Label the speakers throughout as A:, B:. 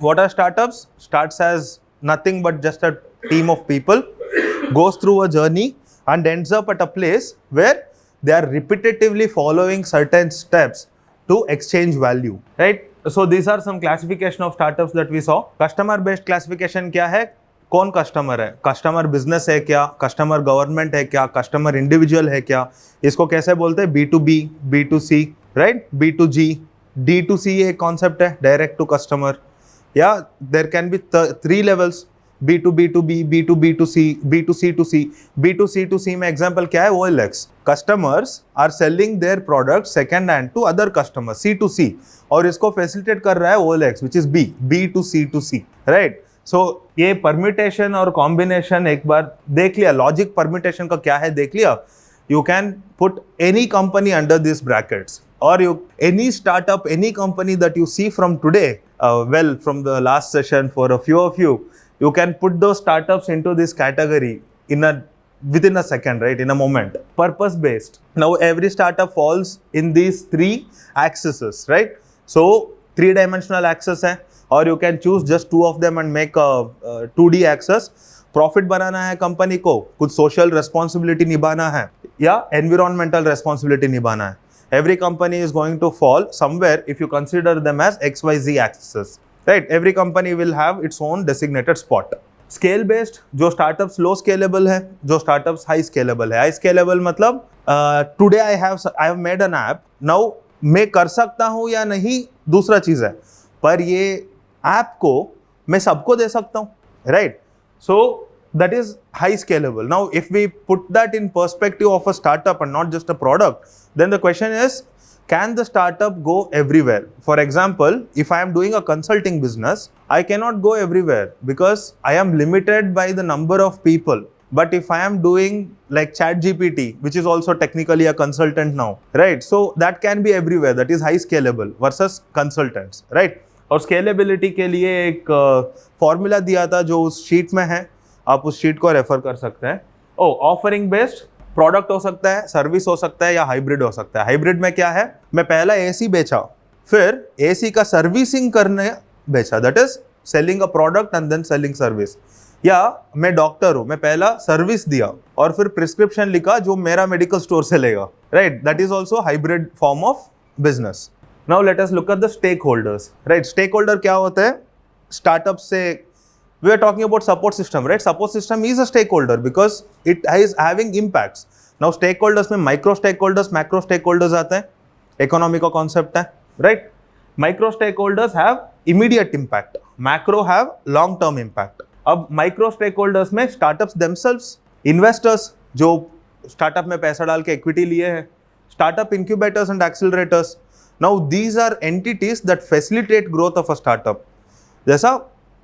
A: What are startups? Starts as nothing but just a team of people, goes through a journey and ends up at a place where they are repetitively following certain steps to exchange value, right? So these are some classification of startups that we saw. Customer based classification क्या है? कौन customer है? Customer business है क्या? Customer government है क्या? Customer individual है क्या? इसको कैसे बोलते हैं? B2B, B2C, right? B2G, D2C एक कॉन्सेप्ट है, direct to customer. Yeah, there can be three levels. B2B2B, B2B2C, B2C2C. B2C2C में example क्या है? OLX. Customers are selling their products second hand to other customers. C2C. और इसको facilitate कर रहा है OLX, which is B. B2C2C. Right? So ये permutation और combination एक बार देख लिया. Logic permutation का क्या है देख लिया. You can put any company under these brackets, or any startup, any company that you see from today, from the last session for a few of you, you can put those startups into this category within a second, right? In a moment. Purpose based. Now every startup falls in these three axes, right? So 3-dimensional axis hai, or you can choose just 2 of them and make a 2D axis. Profit बनाना है company को, कुछ social responsibility निभाना है या environmental responsibility निभाना है. Every company is going to fall somewhere if you consider them as XYZ axes, right? Every company will have its own designated spot. Scale based, जो स्टार्टअप्स लो स्केलेबल है, जो startups high scalable है. High scalable मतलब today I have made an app, now मैं कर सकता हूं या नहीं दूसरा चीज है, पर ये ऐप को मैं सबको दे सकता हूं, right? So that is high scalable. Now, if we put that in perspective of a startup and not just a product, then the question is, can the startup go everywhere? For example, if I am doing a consulting business, I cannot go everywhere because I am limited by the number of people. But if I am doing like ChatGPT, which is also technically a consultant now, right? So that can be everywhere. That is high scalable versus consultants, right? और scalability के लिए एक formula दिया था जो उस sheet में है, आप उस शीट को रेफर कर सकते हैं. ऑफरिंग बेस्ड, प्रोडक्ट हो सकता है, सर्विस हो सकता है या हाइब्रिड हो सकता है. हाइब्रिड में क्या है? मैं पहला एसी बेचा, फिर एसी का सर्विसिंग करने बेचा, that is selling a product and then selling service. या मैं डॉक्टर हूं, मैं पहला सर्विस दिया और फिर प्रिस्क्रिप्शन लिखा जो मेरा मेडिकल स्टोर से लेगा, right? That is also hybrid form of business. Now let us look at the stakeholders, right? Stakeholder क्या होता है? Startup से we are talking about support system, right? Support system is a stakeholder because it is having impacts. Now stakeholders में micro stakeholders, macro stakeholders आते हैं. Economy का concept है, right? Micro stakeholders have immediate impact. Macro have long term impact. अब micro stakeholders में startups themselves, investors जो startup में पैसा डाल के equity लिए हैं, startup incubators and accelerators. Now these are entities that facilitate growth of a startup. जैसा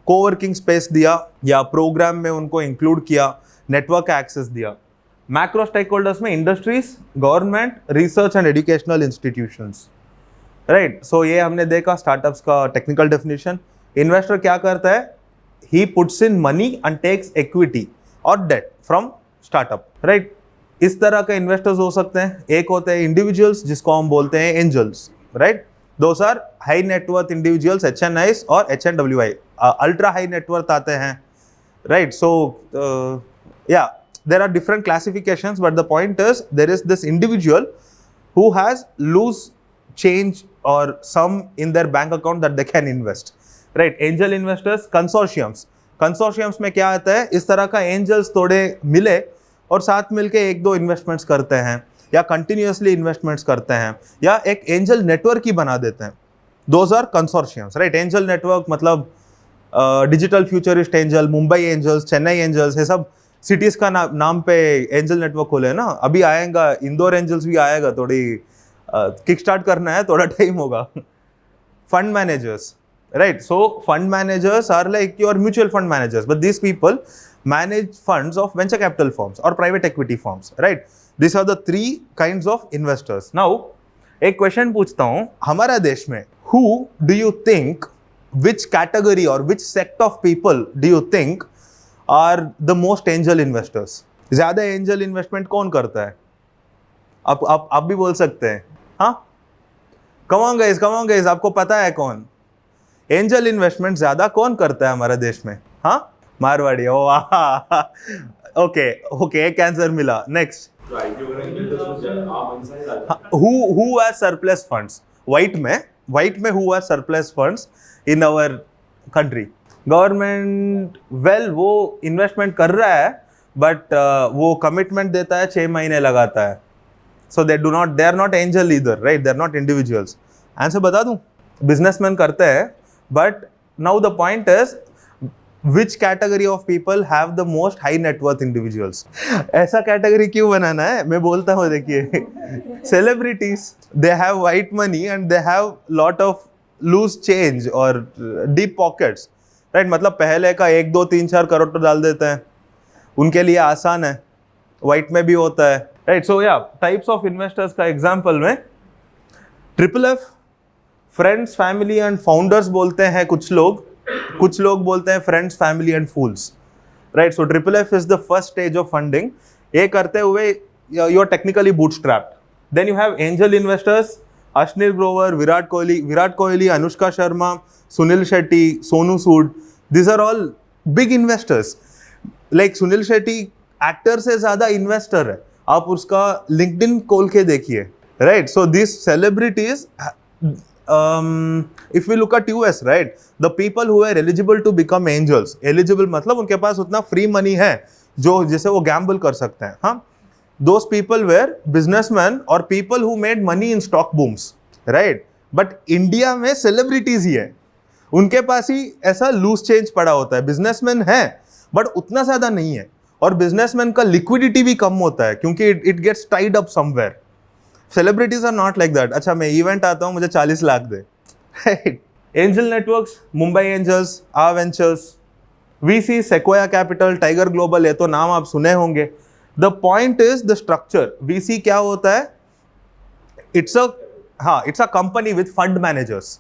A: कोवर्किंग स्पेस दिया या प्रोग्राम में उनको इंक्लूड किया, नेटवर्क एक्सेस दिया. मैक्रो स्टेक होल्डर्स में industries, government, research and educational institutions, right? So ये हमने देखा स्टार्टअप्स का टेक्निकल डेफिनेशन. इन्वेस्टर क्या करता है? He puts in money and takes equity और डेट फ्रॉम स्टार्टअप, राइट? इस तरह के इन्वेस्टर्स हो सकते हैं. एक होते हैं इंडिविजुअल्स जिसको हम बोलते हैं angels, right? Those are high net worth individuals, HNIs और HNWI. Ultra high net worth आते हैं, right? So yeah, there are different classifications, but the point is there is this individual who has loose change or sum in their bank account that they can invest, right? Angel investors, consortiums में क्या आता है? इस तरह का angels थोड़े मिले और साथ मिलके 1-2 इन्वेस्टमेंट्स करते हैं या कंटिन्यूअसली इन्वेस्टमेंट्स करते हैं या एक एंजल नेटवर्क ही बना देते हैं. Those are consortiums, right? Angel network मतलब digital futurist angel, Mumbai angels, Chennai angels, ये सब सिटीज का नाम पे एंजल नेटवर्क खोले ना. अभी आएगा इंदौर एंजल्स भी आएगा, थोड़ी किक स्टार्ट करना है, थोड़ा टाइम होगा. Fund managers, right? So fund managers are like your mutual fund managers, but these people manage funds of venture capital firms or private equity firms, right? These are the 3 kinds of investors. Now एक question पूछता हूं, हमारा देश में who do you think, which category or which sect of people do you think are the most angel investors? ज्यादा angel investment कौन करता है? आप भी बोल सकते हैं. हाँ, कम ऑन गाइस, आपको पता है कौन? एंजल इन्वेस्टमेंट ज्यादा कौन करता है हमारे देश में? हाँ, मारवाड़ी। ओ वाह, ओके ओके, एक आंसर मिला। Next, who has surplus funds? white में who has surplus funds in our country? Government well वो इन्वेस्टमेंट कर रहा है, बट वो कमिटमेंट देता है, 6 महीने लगाता है। So they are not angel either, right? They are not individuals. Answer बता दूं, बिजनेसमैन करते हैं, but now the point is which category of people have the most high net worth individuals? ऐसा कैटेगरी क्यों बनाना है? मैं बोलता हूँ, देखिए, celebrities, they have white money and they have lot of loose change or deep pockets, right? मतलब पहले का 1, 2, 3, 4 करोड़ तो डाल देते हैं, उनके लिए आसान है, white में भी होता है, right? So yeah, types of investors का example में FFF, friends, family and founders बोलते हैं कुछ लोग बोलते हैं friends, family and fools, right? So FFF is the first stage of funding. ये करते हुए you are technically bootstrapped. Then you have angel investors, Ashwini Grover, Virat Kohli, Anushka Sharma, Sunil Shetty, Sonu Sood, this are all big investors. Like Sunil Shetty actor से ज्यादा इन्वेस्टर है, आप उसका लिंक्डइन खोल के देखिए, right? So this celebrities, if we look at US, right, the people who are eligible to become angels, eligible मतलब उनके पास उतना free money है जो जिसे वो gamble कर सकते हैं, हाँ? Those people were businessmen or people who made money in stock booms, right? But India में celebrities ही है, उनके पास ही ऐसा loose change पड़ा होता है। businessmen है but उतना ज़्यादा नहीं है, और businessmen का liquidity भी कम होता है क्योंकि it gets tied up somewhere. Celebrities are not like that. अच्छा, मैं इवेंट आता हूँ, मुझे 40 लाख दे। एंजल नेटवर्क्स, मुंबई एंजल्स, आ ventures, VC, Sequoia Capital, Tiger Global, ये तो नाम आप सुने होंगे। The point is the structure. VC क्या होता है? It's a company with fund managers.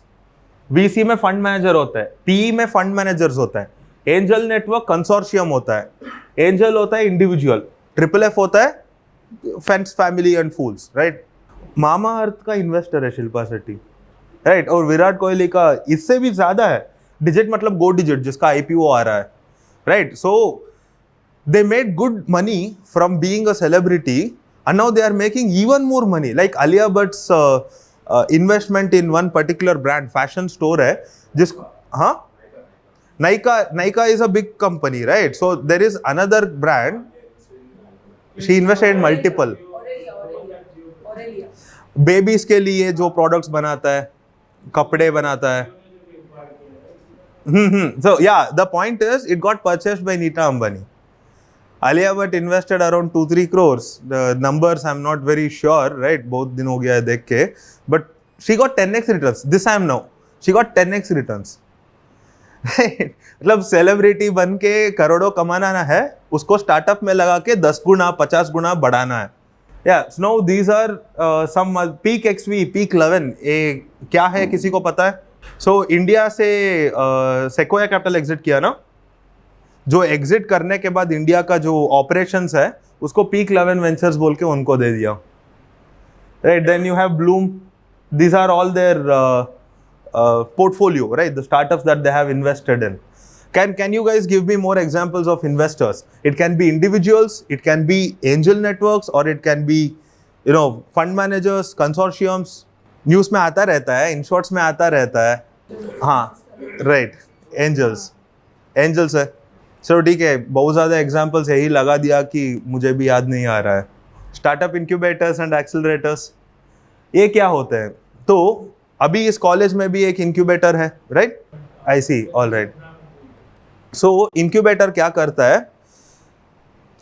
A: VC में फंड मैनेजर होता है, पीई में फंड मैनेजर्स होता है, एंजल नेटवर्क कंसोर्शियम होता है, एंजल होता है इंडिविजुअल, FFF होता है friends, family and fools, right? मामा अर्थ का इन्वेस्टर है शिल्पा शेट्टी, राइट? और विराट कोहली का इससे भी ज्यादा है, डिजिट मतलब गो डिजिट, जिसका IPO आ रहा है, right? So they made good money from being a celebrity and now they are making even more money. Like Alia Bhatt's investment in one particular brand, fashion store है, जिस हाँ, Nykaa is a big company, right? So there is another brand, she invested in multiple babies के लिए जो products बनाता है, कपड़े बनाता है। So yeah, the point is it got purchased by Neeta Ambani. Alia Bhatt invested around 2-3 crores. The numbers I'm not very sure, right? बहुत दिन हो गया है देख के, but she got 10x returns. This I know. She got 10x returns. मतलब celebrity बन के करोड़ों कमाना है, उसको स्टार्टअप में लगा के 10 गुना 50 गुना बढ़ाना है। Yeah, so now these are some peak XV, peak 11, क्या है किसी को पता है? So इंडिया से सेक्वाया कैपिटल एग्जिट किया ना, जो एग्जिट करने के बाद इंडिया का जो ऑपरेशंस है उसको पीक 11 वेंचर्स बोल के उनको दे दिया, right? Then you have bloom, these are all their portfolio, right? The startups that they have invested in. Can you guys give me more examples of investors? It can be individuals, it can be angel networks, or it can be, you know, fund managers, consortiums. News में आता रहता है, in shorts में आता रहता है, हाँ, right? Angels है। चलो ठीक है, बहुत ज़्यादा examples यही लगा दिया कि मुझे भी याद नहीं आ रहा है। Startup incubators and accelerators, ये क्या होते हैं? तो अभी इस कॉलेज में भी एक इंक्यूबेटर है, right? I see, all right. So incubator क्या करता है?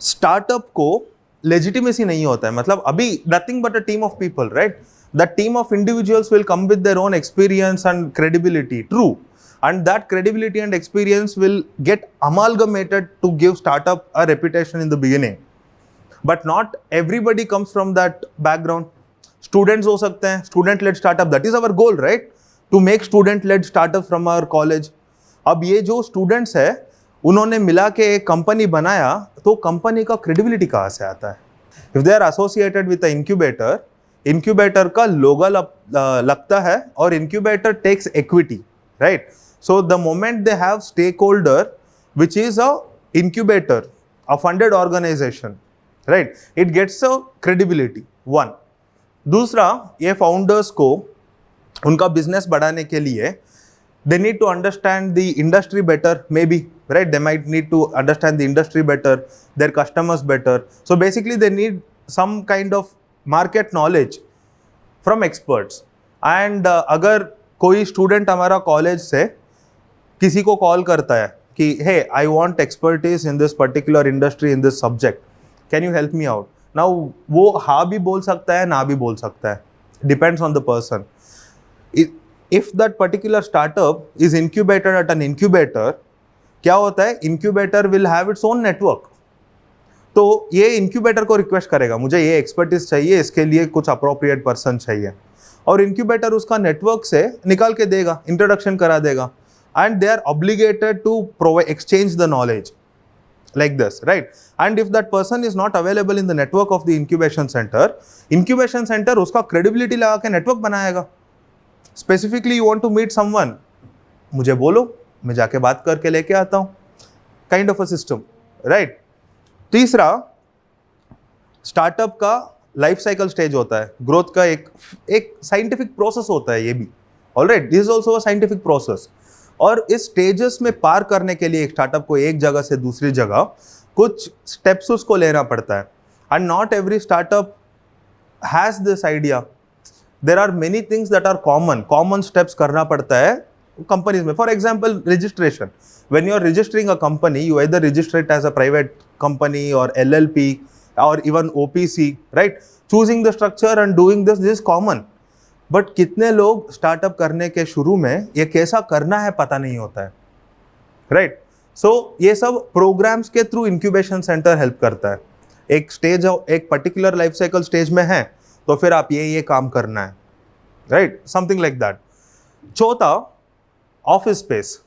A: स्टार्टअप को लेजिटिमेसी नहीं होता है, मतलब अभी nothing but a team of people, right? That team of individuals will come with their own experience and credibility, true, and that credibility and experience will get amalgamated to give startup a reputation in the beginning, but not everybody comes from that background. Students हो सकते हैं, student led startup, that is our goal, right? To make student led startup from our college. अब ये जो students है, उन्होंने मिला के एक कंपनी बनाया, तो कंपनी का क्रेडिबिलिटी कहाँ से आता है? If they are associated with incubator, incubator का लोगो लगता है और incubator takes equity, right? So the moment they have stakeholder, which is a incubator, a funded organization, right? It gets a credibility. One. दूसरा, ये founders को उनका business बढ़ाने के लिए they need to understand the industry better, maybe, right? They might need to understand the industry better, their customers better. So basically they need some kind of market knowledge from experts. And अगर कोई student हमारा college से किसी को call करता है कि hey, I want expertise in this particular industry, in this subject, can you help me out? Now वो हाँ भी बोल सकता है, ना भी बोल सकता है, depends on the person. If that particular startup is incubated at an incubator, क्या होता है, incubator will have its own network. तो ये incubator को request करेगा, मुझे ये expertise चाहिए, इसके लिए कुछ appropriate person चाहिए, और incubator उसका network से निकाल के देगा, introduction करा देगा, and they are obligated to provide, exchange the knowledge like this, right? And if that person is not available in the network of the incubation center उसका credibility लगा के network बनाएगा. Specifically you want to meet someone, मुझे बोलो, मैं जाके बात करके लेके आता हूं, kind of a system, right? तीसरा, स्टार्टअप का लाइफ साइकिल स्टेज होता है, ग्रोथ का एक साइंटिफिक प्रोसेस होता है, ये भी alright, this is also a scientific process. और इस स्टेजेस में पार करने के लिए एक स्टार्टअप को एक जगह से दूसरी जगह कुछ स्टेप्स उसको लेना पड़ता है. And not every startup has this idea. There are many things that are common steps करना पड़ता है companies में. For example, registration. When you are registering a company, you either register it as a private company or LLP or even OPC, right? Choosing the structure and doing this is common. But कितने लोग startup करने के शुरू में ये कैसा करना है पता नहीं होता है, right? So ये सब programs के through incubation center help करता है. एक stage, एक particular life cycle stage में है, तो फिर आप ये काम करना है, राइट? Something like that. चौथा, ऑफिस स्पेस.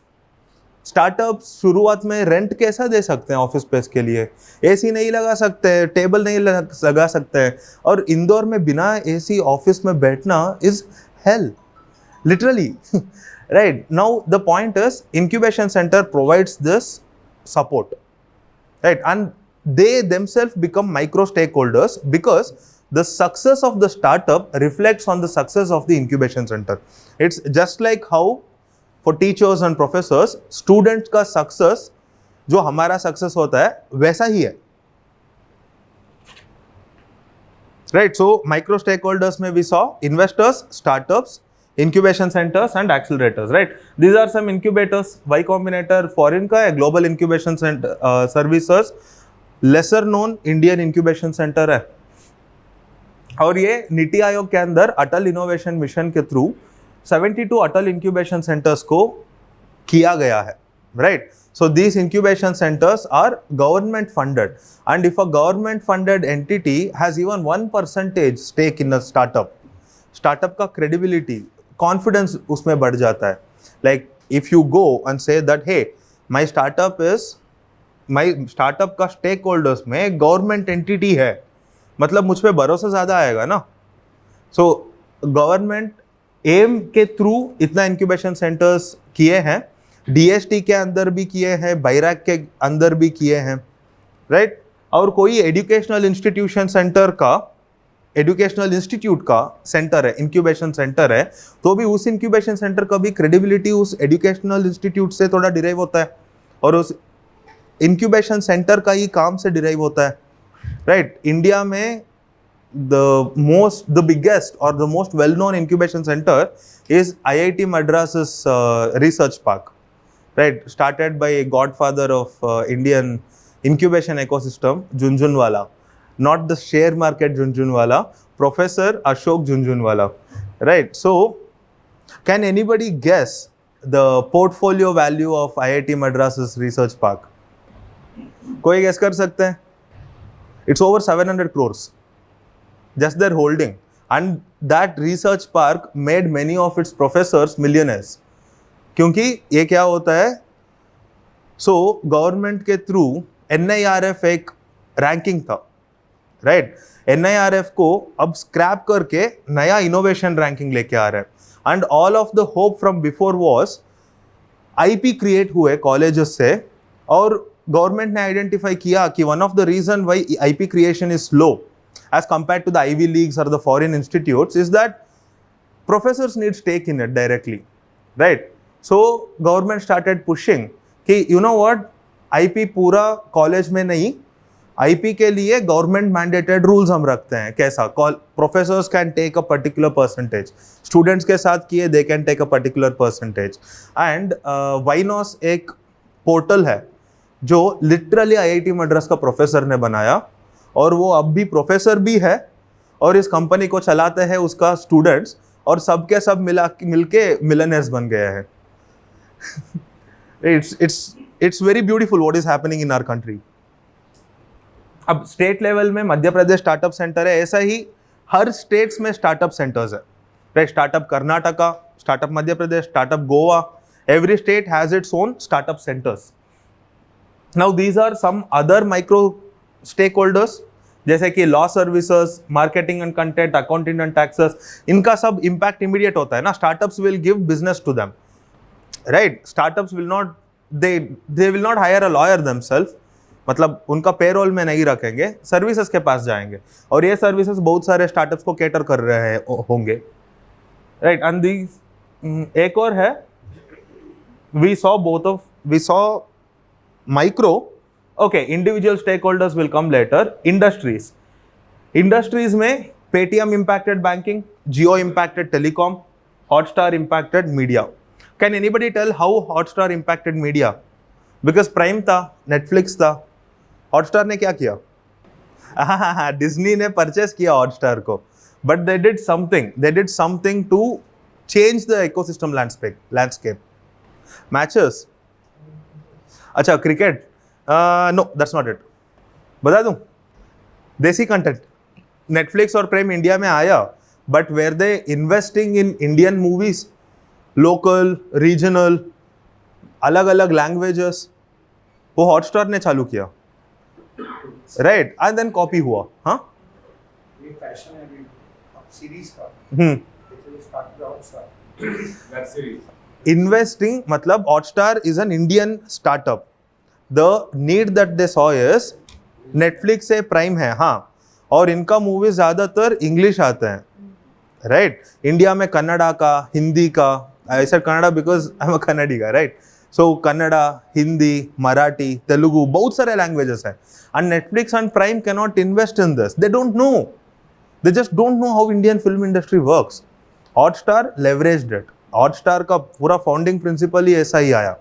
A: स्टार्टअप शुरुआत में रेंट कैसा दे सकते हैं ऑफिस स्पेस के लिए? एसी नहीं लगा सकते, टेबल नहीं लगा सकते हैं, और इंदौर में बिना एसी ऑफिस में बैठना is hello, literally, right? Now the point is incubation centre provides this support, right? And they themselves become micro stakeholders because the success of the startup reflects on the success of the incubation center. It's just like how for teachers and professors, students का success जो हमारा success होता है वैसा ही है, right? So micro stakeholders में we saw investors, startups, incubation centers and accelerators, right? These are some incubators. Y Combinator foreign का है, global incubation center services, lesser known Indian incubation center है, और ये नीति आयोग के अंदर अटल इनोवेशन मिशन के थ्रू 72 अटल इंक्यूबेशन सेंटर्स को किया गया है, right? So these incubation centres are government funded, and if a government funded entity has even 1% stake in a startup का क्रेडिबिलिटी, कॉन्फिडेंस उसमें बढ़ जाता है. Like if you go and say that hey my startup का stake holders में government entity है, मतलब मुझ पे भरोसा ज़्यादा आएगा ना. सो गवर्नमेंट एम के थ्रू इतना इंक्यूबेशन सेंटर्स किए हैं, डीएसटी के अंदर भी किए हैं, बैराक के अंदर भी किए हैं, राइट? और कोई एजुकेशनल इंस्टीट्यूट का सेंटर है, इंक्यूबेशन सेंटर है, तो भी उस इंक्यूबेशन सेंटर का भी क्रेडिबिलिटी उस एजुकेशनल इंस्टीट्यूट से थोड़ा डिराइव होता है, और उस इंक्यूबेशन सेंटर का ही काम से डिराइव होता है, राइट? इंडिया में the biggest or the most well-known incubation center is IIT Madras's research park, right? Started by a godfather of Indian incubation ecosystem, Jhunjhunwala, not the share market Jhunjhunwala, Professor Ashok Jhunjhunwala, right? So, can anybody guess the portfolio value of IIT Madras's research park? कोई guess कर सकते हैं? It's over 700 crores. Just their holding, and that research park made many of its professors millionaires. क्योंकि ये क्या होता है, so government के थ्रू NIRF एक रैंकिंग था, राइट? NIRF को अब स्क्रैप करके नया इनोवेशन रैंकिंग लेके आ रहा है, and all of the hope from before was IP create हुए कॉलेजेस से, और गवर्नमेंट ने आइडेंटिफाई किया कि one of the reason why IP creation is slow as compared to the Ivy Leagues or the foreign institutes is that professors need stake in it directly, right? So government started pushing कि you know what, IP पूरा college में नहीं, IP के लिए government mandated rules हम रखते हैं. कैसा? Professors can take a particular percentage, students के साथ किए they can take a particular percentage. And वाइनोस एक पोर्टल है जो लिटरली IIT मद्रास का प्रोफेसर ने बनाया, और वो अब भी प्रोफेसर भी है, और इस कंपनी को चलाते हैं उसका स्टूडेंट्स, और सबके सब मिलके मिलियनेयर्स बन गए हैं. It's very beautiful what is happening in our country. अब स्टेट लेवल में मध्य प्रदेश स्टार्टअप सेंटर है, ऐसा ही हर स्टेट्स में स्टार्टअप सेंटर्स है, right? Startup Karnataka, startup Madhya Pradesh, startup Goa, every state has its own startup centres. Now these are some other micro stakeholders, जैसे कि law services, marketing and content, accounting and taxes. इनका सब इम्पैक्ट इमीडिएट होता है ना. Startups will give business to them, right? Startups will not, they will not hire a lawyer themselves, मतलब उनका payroll में नहीं रखेंगे, सर्विसेज के पास जाएंगे, और ये सर्विसेज बहुत सारे स्टार्टअप्स को कैटर कर रहे होंगे, राइट? एंड दीज एक और है, we saw micro. Okay, individual stakeholders will come later. Industries में Paytm impacted banking, Jio impacted telecom, Hotstar impacted media. Can anybody tell how Hotstar impacted media? Because Prime था, Netflix था, Hotstar ने क्या किया? Disney ने purchase किया Hotstar को, but they did something to change the ecosystem landscape. Matches. अच्छा, cricket. No, that's not it. बता दूं, देसी कंटेंट नेटफ्लिक्स और प्राइम इंडिया में आया, but where they investing in Indian movies, local, regional, अलग अलग लैंग्वेजेस, वो हॉटस्टार ने चालू किया, राइट? एंड देन कॉपी हुआ. हाँ,
B: ये फैशन है अभी सीरीज का.
C: Web series.
A: इन्वेस्टिंग मतलब Hotstar is an Indian startup. The need that they saw is Netflix से प्राइम है, हाँ, और इनका मूवी ज़्यादातर इंग्लिश आते हैं, राइट? इंडिया में कन्नड़ा का, हिंदी का, I said Kannada because I am a Kannadi का, राइट? सो कन्नड़ा, हिंदी, मराठी, तेलुगु, बहुत सारे लैंग्वेजेस हैं. And Netflix and Prime can not invest in this. They don't know, they just don't know how Indian film industry works. Hotstar leveraged it. Hotstar का पूरा founding principle ही ऐसा ही आया,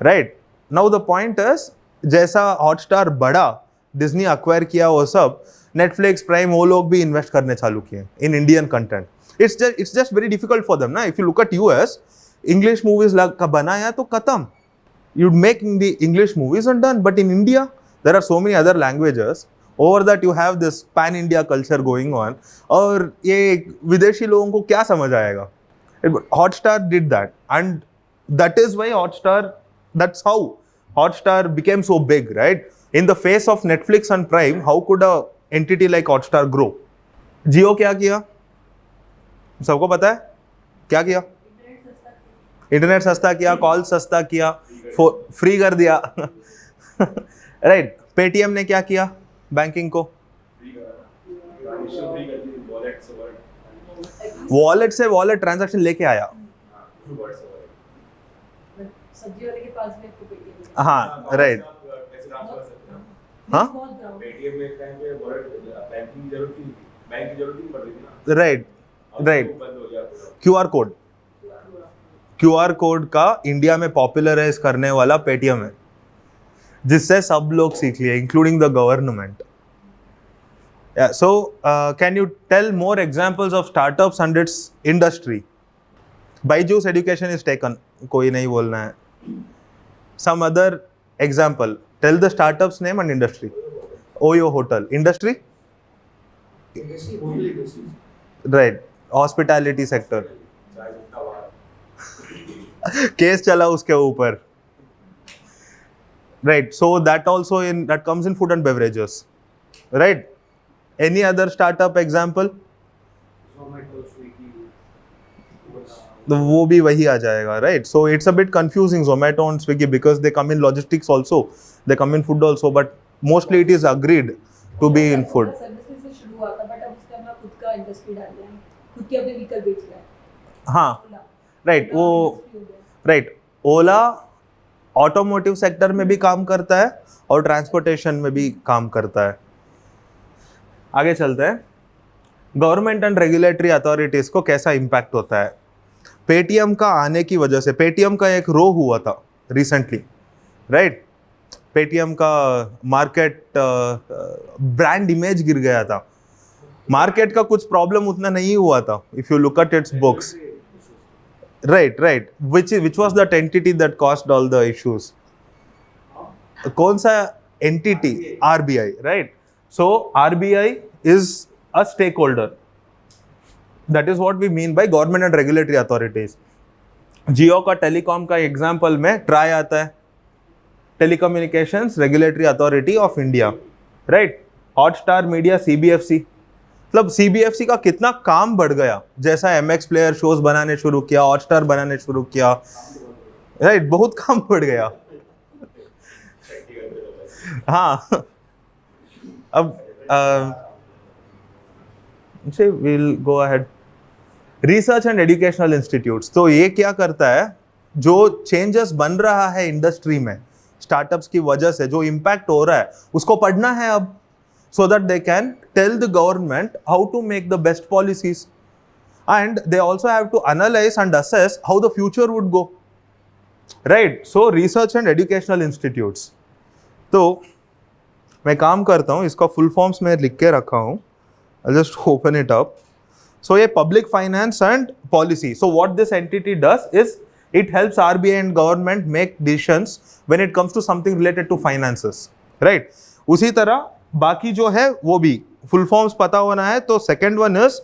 A: right? Now the point is, जैसा Hotstar बढ़ा, Disney acquire किया, वो सब नेटफ्लिक्स, प्राइम, वो लोग भी इन्वेस्ट करने चालू किए in Indian content. It's just very difficult for them ना. If you look at US, English movies का बनाया तो खत्म, you'd make the English movies and done. But in India, there are so many other languages. Over that you have this pan-India culture going on. और ये विदेशी लोगों को क्या समझ आएगा? Hotstar did that, and that is why that's how Hotstar became so big, right? In the face of Netflix and Prime, how could a entity like Hotstar grow? Jio क्या किया? सबको पता है क्या किया? इंटरनेट सस्ता किया, कॉल सस्ता किया, फ्री कर दिया, राइट? पेटीएम ने क्या किया? बैंकिंग को वॉलेट से वॉलेट ट्रांजैक्शन लेके आया.
D: सब्जी वाले के पास में
A: हाँ, राइट. हाँ,
C: पेटीएम में टाइम पे बैंकिंग की जरूरत थी, बैंक की जरूरत नहीं पड़ रही थी ना,
A: राइट. क्यूआर कोड का इंडिया में पॉपुलराइज करने वाला पेटीएम है, जिससे सब लोग सीख लिए, including the government. So can you tell more examples of startups and its industry? Byju's education is taken, कोई नहीं बोलना है. Some other example. Tell the startup's name and industry. Oyo Hotel. Industry? Right. Hospitality sector. Case चला उसके ऊपर. Right. So that comes in food and beverages. Right. Any other startup example?
B: Zomato, Swiggy.
A: तो वो भी वही आ जाएगा, right? So it's a bit confusing, Zomato and Swiggy, because they come in logistics also, they come in food also, but mostly it is agreed to be in food.
D: Services से शुरू हुआ था बट अब उसने अपना खुद का इंडस्ट्री डाल लिया है, खुद के अपने व्हीकल बेच रहा है.
A: हाँ,
D: ओला.
A: राइट. वो
D: industry हो गया.
A: राइट, ओला ऑटोमोटिव सेक्टर में भी काम करता है और ट्रांसपोर्टेशन में भी काम करता है. आगे चलते हैं. गवर्नमेंट एंड रेगुलेटरी अथॉरिटीज को कैसा इम्पैक्ट होता है? पेटीएम का आने की वजह से, पेटीएम का एक रो हुआ था रिसेंटली, राइट? पेटीएम का मार्केट ब्रांड इमेज गिर गया था. मार्केट का कुछ प्रॉब्लम उतना नहीं हुआ था, if you look at its books. Right. Which was that entity that caused all the issues? कौन सा entity? RBI, right? So RBI is a stake holder. That is what we mean by government and regulatory authorities. Jio का telecom का example में TRAI आता है, telecommunications regulatory authority of India, right? Hotstar media CBFC. मतलब CBFC का कितना काम बढ़ गया, जैसा एमएक्स प्लेयर शोज बनाने शुरू किया, हॉटस्टार बनाने शुरू किया, राइट? बहुत काम बढ़ गया. हाँ, अब we'll go ahead. Research and educational institutes, तो ये क्या करता है? जो चेंजेस बन रहा है इंडस्ट्री में स्टार्टअप्स की वजह से, जो इम्पैक्ट हो रहा है, उसको पढ़ना है अब, so that they can tell the government how to make the best policies, and they also have to analyze and assess how the future would go, right? So research and educational institutes. तो मैं काम करता हूँ, इसका full forms में लिख के रखा हूँ. I'll just open it up. So ये public finance and policy. So what this entity does is it helps RBI and government make decisions when it comes to something related to finances, right? उसी तरह बाकी जो है वो भी full forms पता होना है. तो second one is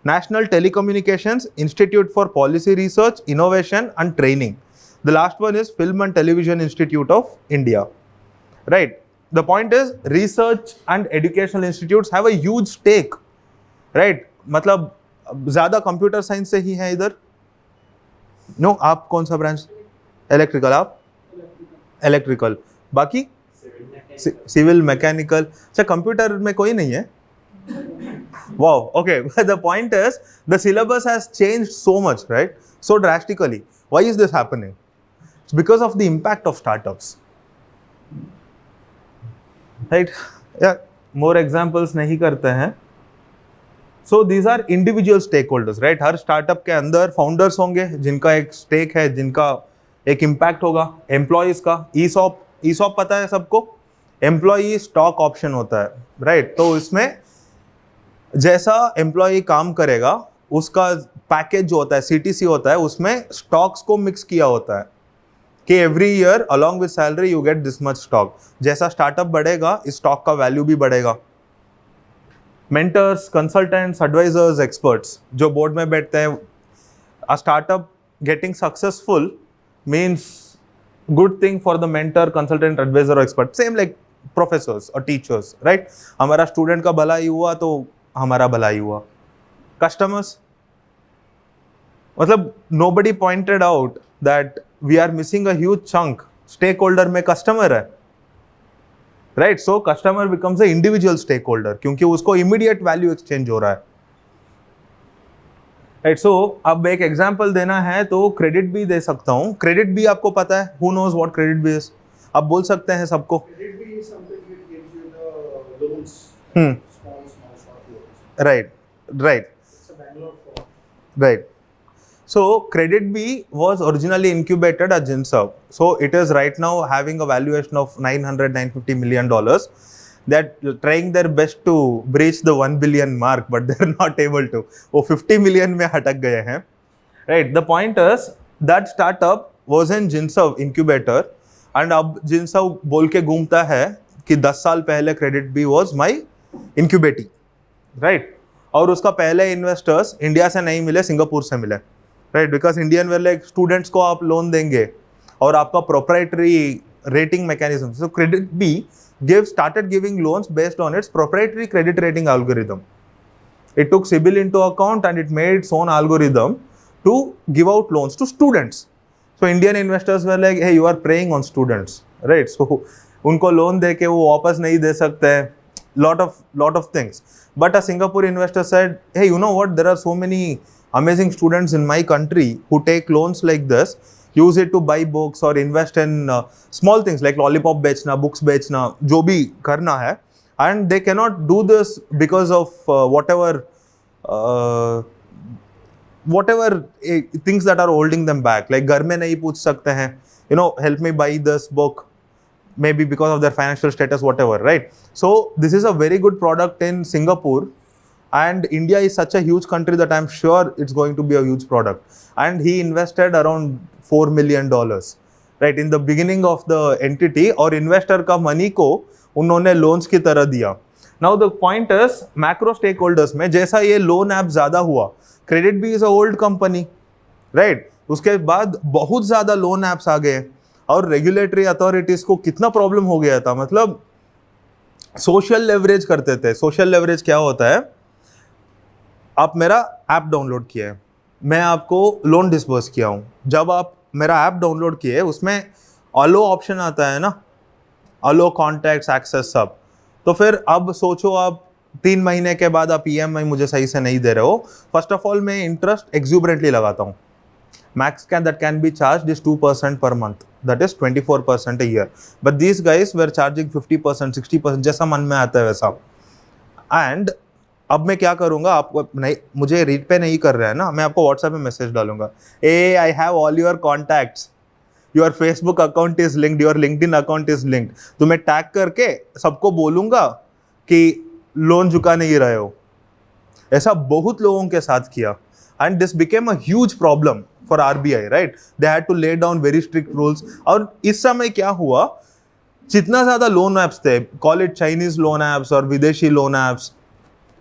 A: national telecommunications institute for policy research, innovation and training. The last one is film and television institute of India, right? The point is research and educational institutes have a huge stake, right? मतलब ज्यादा computer science से ही है इधर. No, आप कौन सा branch? Electrical. आप electrical. बाकी सिविल, मैकेनिकल. अच्छा, कंप्यूटर में कोई नहीं है? Wow, okay. The point is the syllabus has changed so much, right? So drastically. Why is this happening? It's because of the impact of startups, right? या more examples नहीं करते हैं. So these are individual stake holders, right? हर startup के अंदर founders होंगे जिनका एक स्टेक है, जिनका एक इम्पैक्ट होगा. एम्प्लॉयज का ईसॉप पता है सबको? एम्प्लॉई स्टॉक ऑप्शन होता है, राइट? तो इसमें जैसा एम्प्लॉई काम करेगा उसका पैकेज जो होता है, सीटीसी होता है, उसमें स्टॉक्स को मिक्स किया होता है कि every year along with salary you get this much stock. जैसा स्टार्टअप बढ़ेगा, इस स्टॉक का वैल्यू भी बढ़ेगा. मेंटर्स, कंसल्टेंट्स, एडवाइजर्स, एक्सपर्ट्स जो बोर्ड में बैठते हैं. A startup getting successful means good thing for the mentor, consultant, advisor और एक्सपर्ट. सेम लाइक प्रोफेसर्स और टीचर्स, राइट? हमारा स्टूडेंट का भलाई हुआ तो हमारा भलाई हुआ. कस्टमर्स, मतलब nobody pointed out that we are missing a huge chunk. Stakeholder में customer है, right? So customer becomes a individual stakeholder क्योंकि उसको immediate value exchange हो रहा है, right? So अब एक example देना है तो credit भी दे सकता हूँ. Credit भी आपको पता है, who knows what credit भी is? आप बोल सकते हैं सबको.
B: Credit B is something that gives you the loans, small short loans.
A: Right.
B: It's a Bangalore firm.
A: Right. So Credit B was originally incubated at Ginserve. So it is right now having a valuation of $950 million. They're trying their best to breach the 1 billion mark, but they're not able to. वो 50 million में अटक गए हैं. Right. The point is that startup was in Ginserve incubator, and अब Ginserve बोल के घूमता है कि 10 साल पहले Credit B was my incubating, right? और उसका पहले इन्वेस्टर्स इंडिया से नहीं मिले, सिंगापुर से मिले, राइट? बिकॉज इंडियन वाले स्टूडेंट्स को आप लोन देंगे और आपका proprietary rating mechanism. So credit bee started giving loans based on its proprietary credit rating algorithm. It took CIBIL into account and it made its own algorithm to give out loans to students. So Indian investors were like, hey, you are preying on students, right? So उनको loan दे के वो वापस नहीं दे सकते हैं, lot of things. But a Singapore investor said, hey, you know what? There are so many amazing students in my country who take loans like this, use it to buy books or invest in small things like lollipop बेचना, books बेचना, जो भी करना है, and they cannot do this because of whatever things that are holding them back. Like घर में नहीं पूछ सकते हैं, you know, help me buy this book, maybe because of their financial status, whatever, right? So this is a very good product in Singapore, and India is such a huge country that I'm sure it's going to be a huge product. And he invested around $4 million, right, in the beginning of the entity, और investor का money को उन्होंने loans की तरह दिया. Now the point is, macro stakeholders में जैसा ये loan app ज़्यादा हुआ, Credit Bee is a old company, right? उसके बाद बहुत ज़्यादा loan apps आ गए, और रेगुलेटरी अथॉरिटीज़ को कितना प्रॉब्लम हो गया था. मतलब सोशल लेवरेज करते थे. सोशल लेवरेज क्या होता है? आप मेरा ऐप डाउनलोड किया है, मैं आपको लोन डिस्बर्स किया हूँ. जब आप मेरा ऐप डाउनलोड किए, उसमें अलो ऑप्शन आता है ना, अलो कॉन्टैक्ट्स एक्सेस सब. तो फिर अब सोचो आप 3 महीने के बाद आप EMI मुझे सही से नहीं दे रहे हो. फर्स्ट ऑफ ऑल मैं इंटरेस्ट एक्सूबरेंटली लगाता हूँ. Max that can be charged is 2% per month. That is 24% a year. But these guys were charging 50%, 60%, जैसा मन में आता है वैसा. And अब मैं क्या करूँगा, आपको नहीं, मुझे रीड पे नहीं कर रहा है ना, मैं आपको व्हाट्सएप में मैसेज डालूंगा. Hey, I have all your contacts. Your Facebook account is linked. Your LinkedIn account is linked. तो मैं टैग करके सबको बोलूँगा कि लोन चुका नहीं रहे हो. ऐसा बहुत लोगों के साथ किया. And this became a huge problem for RBI, right? They had to lay down very strict rules. और इस समय क्या हुआ, जितना ज़्यादा लोन ऐप्स थे, call it Chinese loan apps और विदेशी लोन ऐप्स,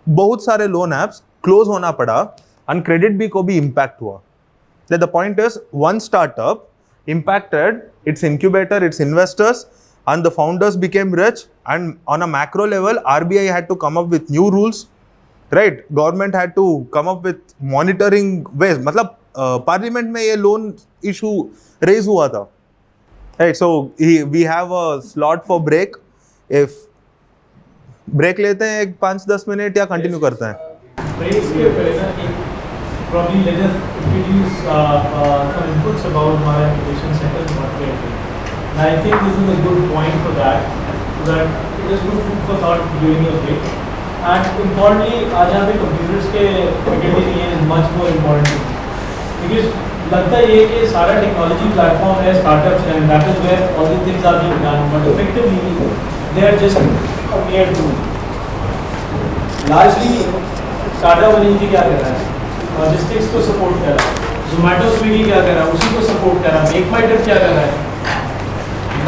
A: बहुत सारे लोन ऐप्स क्लोज होना पड़ा, and Credit Bee को भी इम्पैक्ट हुआ. The point is, one startup impacted its incubator, its investors, and the founders became rich. And on a macro level, RBI had to come up with new rules, right? Government had to come up with monitoring ways. मतलब parliament में ये loan issue raise हुआ था, right? So we have a slot for break. If break लेते हैं 5-10 minute या continue करते हैं?
E: ब्रेक के पहले ना एक probably let us introduce some inputs about Mara Incubation Center and what we are doing. And I think this is a good point for that, so that it is good food for thought during your break. And importantly, आज यहाँ पे computers के faculty नहीं है, is much more important. Because लगता है ये कि सारा टेक्नोलॉजी प्लेटफॉर्म है स्टार्टअप्स है, that is where all the things are being done, but effectively they are just a mere tool. Largely startup energy क्या कर रहा है? लॉजिस्टिक्स को सपोर्ट कर रहा है. जोमेटो स्विगी क्या कर रहा है? उसी को सपोर्ट कर रहा है. मेक माई ट्रिप क्या कर रहा है?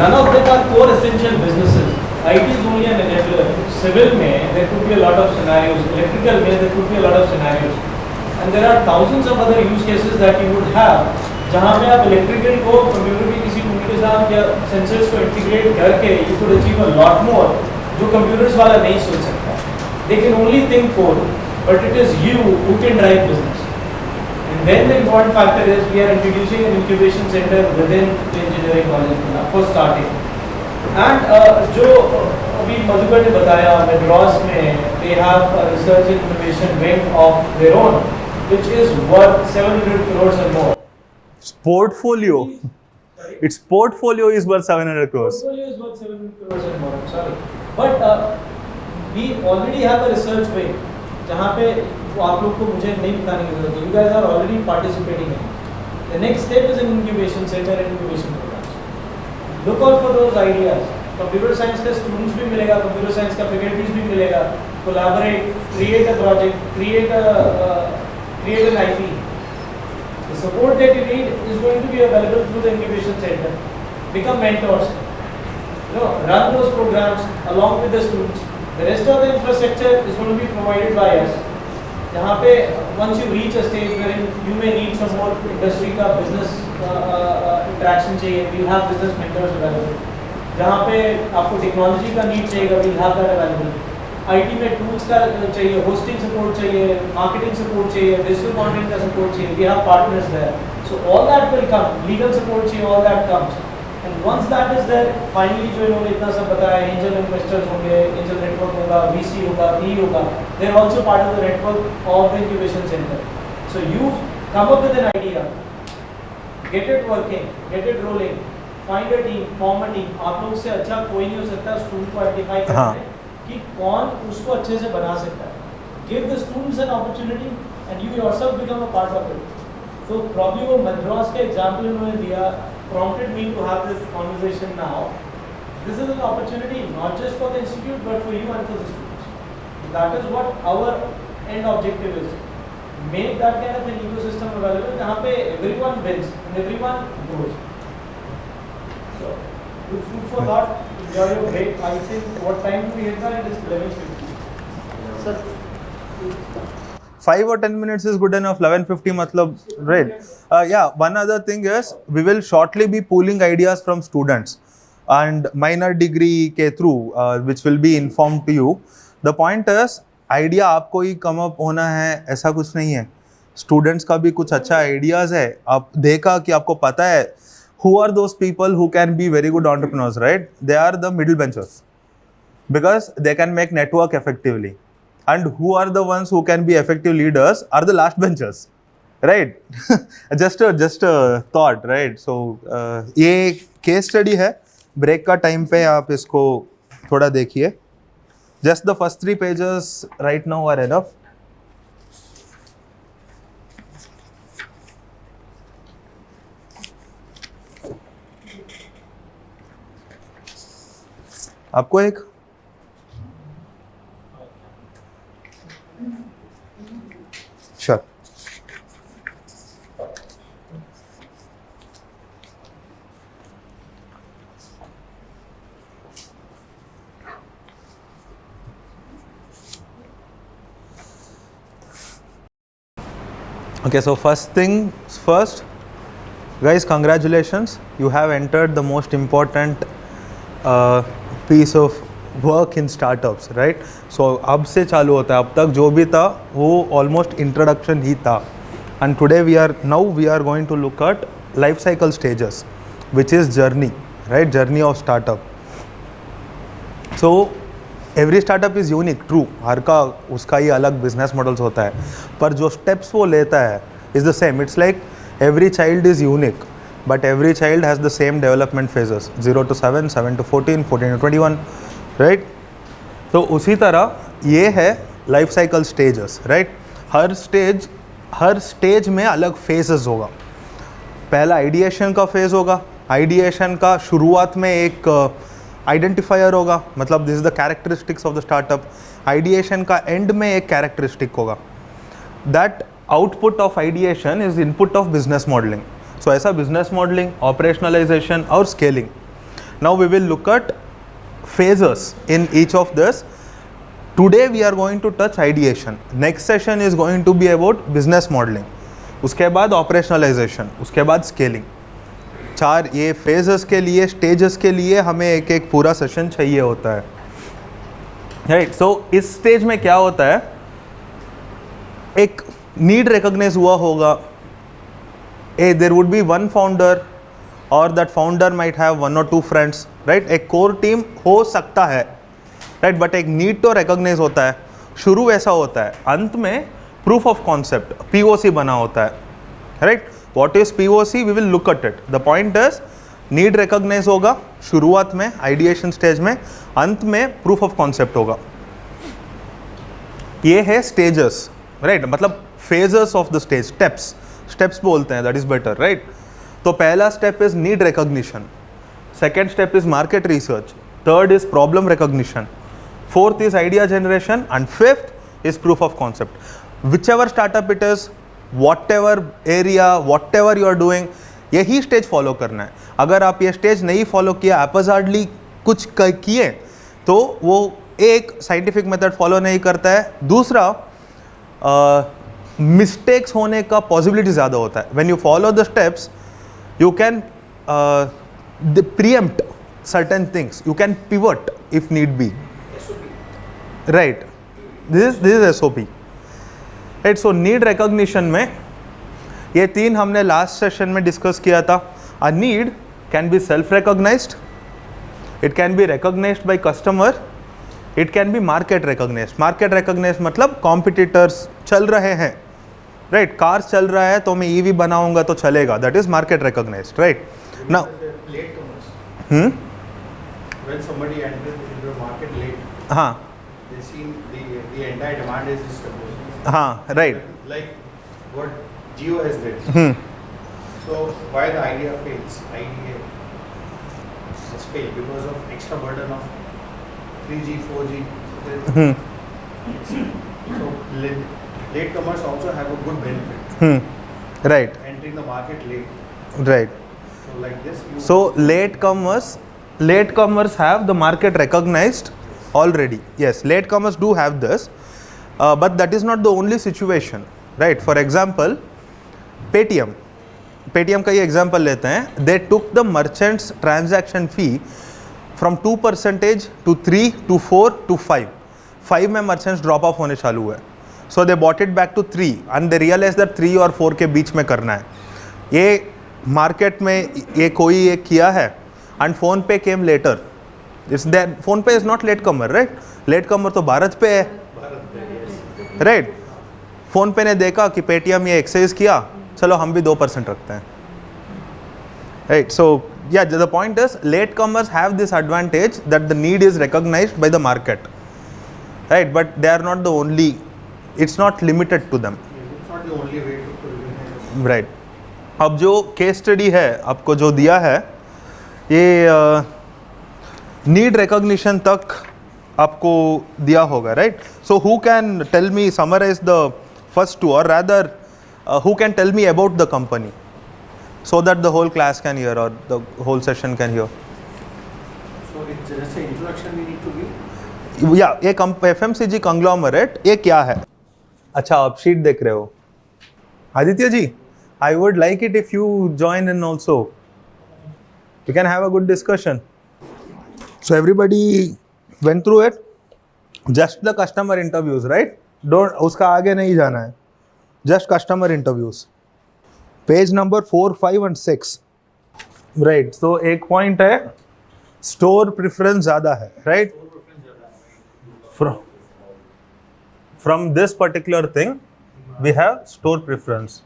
E: None of them are core essential businesses. IT is only an enabler. Civil में there could be a lot of scenarios. Electrical में there could be a lot of scenarios. And there are thousands of other use cases that you would have, जहाँ पे आप electrical को computer की किसी tool के साथ या सेंसर्स को इंटीग्रेट करके you could achieve a lot more, जो कंप्यूटर्स वाला नहीं सोच सकता. They can only think code, but it is you who can drive business. And then the important factor is we are introducing an incubation center within the engineering college for starting. And जो अभी मधुकर ने बताया, Madras में they have a research and innovation wing of their own, which is worth 700 crores and more.
A: Portfolio.
E: Sorry?
A: Its portfolio is worth 700 crores.
E: Portfolio is worth 700 crores and more. I'm sorry, but we already have a research wing, जहाँ पे आप लोग को मुझे नहीं बताने की जरूरत है. You guys are already participating in. The next step is an incubation center and incubation programs. Look out for those ideas. Computer science का students भी मिलेगा, computer science का faculties भी मिलेगा. Collaborate, create a project, create an IP. The support that you need is going to be available through the incubation center. Become mentors. You know, run those programs along with the students. The rest of the infrastructure is going to be provided by us. जहाँ पे once you reach a stage wherein you may need some more industry का business interaction चाहिए, we'll have business mentors available. जहाँ पे आपको technology का need चाहिएगा, we'll have that available. IT में टूल्स का चाहिए, होस्टिंग सपोर्ट चाहिए, मार्केटिंग सपोर्ट चाहिए, डिजिटल कंटेंट का सपोर्ट चाहिए, we have partners there, so all that will come, legal support चाहिए, all that comes, and once that is there, finally जो इन्होंने इतना सब बताया, एंजल इन्वेस्टर्स होंगे, एंजल नेटवर्क होगा, वीसी होगा, पी होगा, they are also part of the network of the incubation centre. So you come up with an idea, get it working, get it rolling, find a team, form a team. आप लोग से अच्छा कोई नहीं हो सकता student को identify करने कि कौन उसको अच्छे से बना सकता है. Give the students an opportunity and you yourself become a part of it. So probably वो मद्रास का एग्जाम्पल उन्होंने दिया prompted me to have this conversation now. This is an opportunity not just for the institute but for you and for the students. That is what our end objective is. Make that kind of an ecosystem available जहाँ पे everyone wins and everyone grows. So, good food for thought. Enjoy your break. I think what time do we hit that? It is 11:50. Sir.
A: 5 or 10 minutes is good enough. 11:50 matlab, right? Yeah, one other thing is we will shortly be pooling ideas from students and minor degree के through which will be informed to you. The point is idea आपको ही come up होना है ऐसा कुछ नहीं है. Students का भी कुछ अच्छा आइडियाज़ है. आप देखा कि आपको पता है who are those people who can be very good entrepreneurs, right? They are the middle benchers because they can make network effectively. And who are the ones who can be effective leaders are the last benchers, right? just a thought, right? So ये case study है. Break का time पे आप इसको थोड़ा देखिए. Just the first 3 pages right now are enough. आपको एक Sure. Okay, so first things first, guys, congratulations, you have entered the most important piece of work in startups, right? So अब से चालू होता है. अब तक जो भी था वो almost introduction ही था. And today we are going to look at life cycle stages, which is journey, right? Journey of startup. So every startup is unique, true, हर का उसका ही अलग बिजनेस मॉडल्स होता है, पर जो स्टेप्स वो लेता है is the same. It's like every child is unique but every child has the same development phases, 0 to 7, 7 to 14, 14 to 21, right? तो उसी तरह ये है लाइफ साइकिल स्टेजेस, राइट? हर स्टेज में अलग फेजेस होगा. पहला आइडिएशन का फेज़ होगा. आइडिएशन का शुरुआत में एक आइडेंटिफायर होगा, मतलब this is the characteristics of the startup. Ideation का एंड में एक कैरेक्टरिस्टिक होगा. That output of ideation is input of business modelling. So ऐसा बिजनेस मॉडलिंग, ऑपरेशनलाइजेशन और scaling. Now we will look at phases in each of this. Today we are going to touch ideation. Next session is going to be about business modeling. उसके बाद operationalization, उसके बाद scaling. 4 ये phases के लिए, stages के लिए हमें एक एक पूरा session चाहिए होता है. Right, so इस stage में क्या होता है, एक need recognize हुआ होगा. There would be one founder or that founder might have 1 or 2 friends, right? एक core team हो सकता है, right? But एक need तो recognize होता है. शुरू ऐसा होता है, अंत में proof of concept, POC बना होता है, right? What is POC? We will look at it. The point is, need recognize होगा शुरुआत में, ideation stage में, अंत में proof of concept होगा. ये है stages, right? मतलब phases of the stage, steps बोलते हैं, that is better, right? तो पहला step is need recognition, second step is market research, third is problem recognition, fourth is idea generation, and fifth is proof of concept. Whichever startup it is, whatever area, whatever you are doing, यही stage follow करना है. अगर आप ये stage नहीं follow किया, haphazardly कुछ किए, तो वो एक scientific method follow नहीं करता है. दूसरा, mistakes होने का possibility ज़्यादा होता है. When you follow the steps, you can preempt certain things, you can pivot if need be. Right, this is SOP, right. So need recognition में ये तीन हमने लास्ट सेशन में डिस्कस किया था. A need can be self recognised, it can be recognised by customer, it can be market recognised. Market recognised मतलब competitors चल रहे हैं, राइट. कार्स चल रहा है तो मैं EV बनाऊंगा तो चलेगा, that is market recognised, right. Now
B: Latecomers. When somebody enters into the market late,
A: हाँ
B: they see the entire demand is established.
A: हाँ, right.
B: Like what Jio has did. So why the idea fails? Idea has failed because of extra burden of 3G, 4G. So latecomers also have a good benefit.
A: Right,
B: Entering the market late.
A: right.
B: So like this.
A: So latecomers have the market recognized already. Yes, latecomers do have this, but that is not the only situation, right? For example, Paytm का ये example लेते हैं. They took the merchant's transaction fee from 2% to 3 to 4 to 5. 5 में merchants drop off होने चालू हुए. So they bought it back to 3 and they realized that 3 और 4 के बीच में करना है. ये मार्केट में ये कोई ये किया है. And PhonePe came later. It's that PhonePe is not late comer, right. Late comer तो भारत पे है, राइट. फोन पे ने देखा कि पेटीएम ये एक्सरसाइज किया, चलो हम भी 2% रखते हैं, right. So yeah the point is latecomers have this advantage that the need is recognised by the market, right. But they are not the only, it's not limited to them,
B: It's not the only way to
A: right. अब जो case study है आपको जो दिया है, ये need recognition तक आपको दिया होगा, right. So who can tell me, summarise the first two, और rather who can tell me about the company so that the whole class can hear or the whole session can hear.
B: So it's just an introduction we need to give.
A: या ये FMCG conglomerate ये क्या है? अच्छा, आप sheet देख रहे हो Aditya ji. I would like it if you join in also. We can have a good discussion. So everybody went through it. Just the customer interviews, right? Don't उसका आगे नहीं जाना है. Just customer interviews. Page number 4, 5 and 6. Right. So एक point है, store preference ज़्यादा है, right? From this particular thing, we have store preference.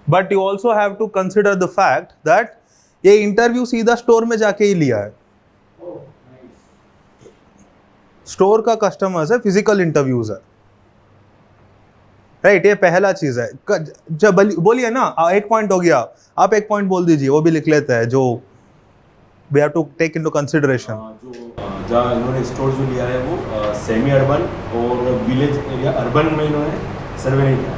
A: But you also have to consider the fact that ये इंटरव्यू सीधा स्टोर में जाके ही लिया है. स्टोर का कस्टमर्स है, फिजिकल इंटरव्यूज है, राइट. ये पहला चीज है. जब बोलिए ना, एक पॉइंट हो गया, आप एक पॉइंट बोल दीजिए, वो भी लिख लेते हैं जो we have to take into consideration.
C: जो जहाँ इन्होंने स्टोर जो लिया है वो सेमी अर्बन और विलेज एरिया, अर्बन में इन्होंने सर्वे नहीं किया.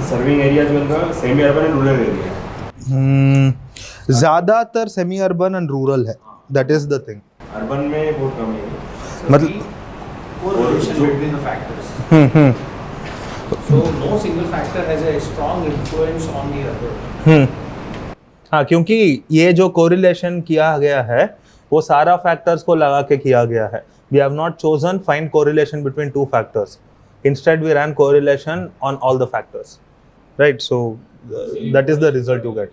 C: सर्विंग एरिया जो इनका semi urban and rural area है.
A: ज़्यादातर सेमी अर्बन एंड रूरल है, that is the thing.
C: Urban में बहुत कम है.
A: मतलब
B: Correlation between the factors. So no single factor has a strong influence on the other.
A: हाँ, क्योंकि ये जो कोरिलेशन किया गया है वो सारा फैक्टर्स को लगा के किया गया है. We have not chosen find correlation between two factors. Instead we ran correlation on all the factors, right. So that is the result you get.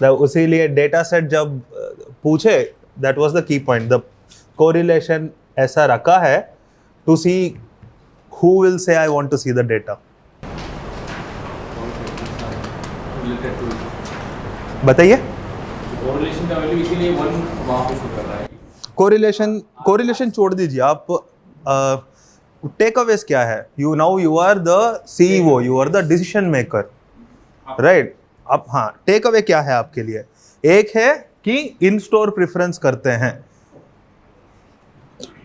A: उसीलिए डेटा सेट जब पूछे, that was the key point. The correlation ऐसा रखा है to see who will say I want to see the data. बताइए.
C: Correlation का value इसीलिए 1 वहाँ पे शो कर रहा है.
A: कोरिलेशन छोड़ दीजिए आप. टेक अवेज क्या है? you are the CEO, you are the decision maker, right? अब हाँ, टेक अवे क्या है आपके लिए? एक है कि इन स्टोर प्रेफरेंस करते हैं.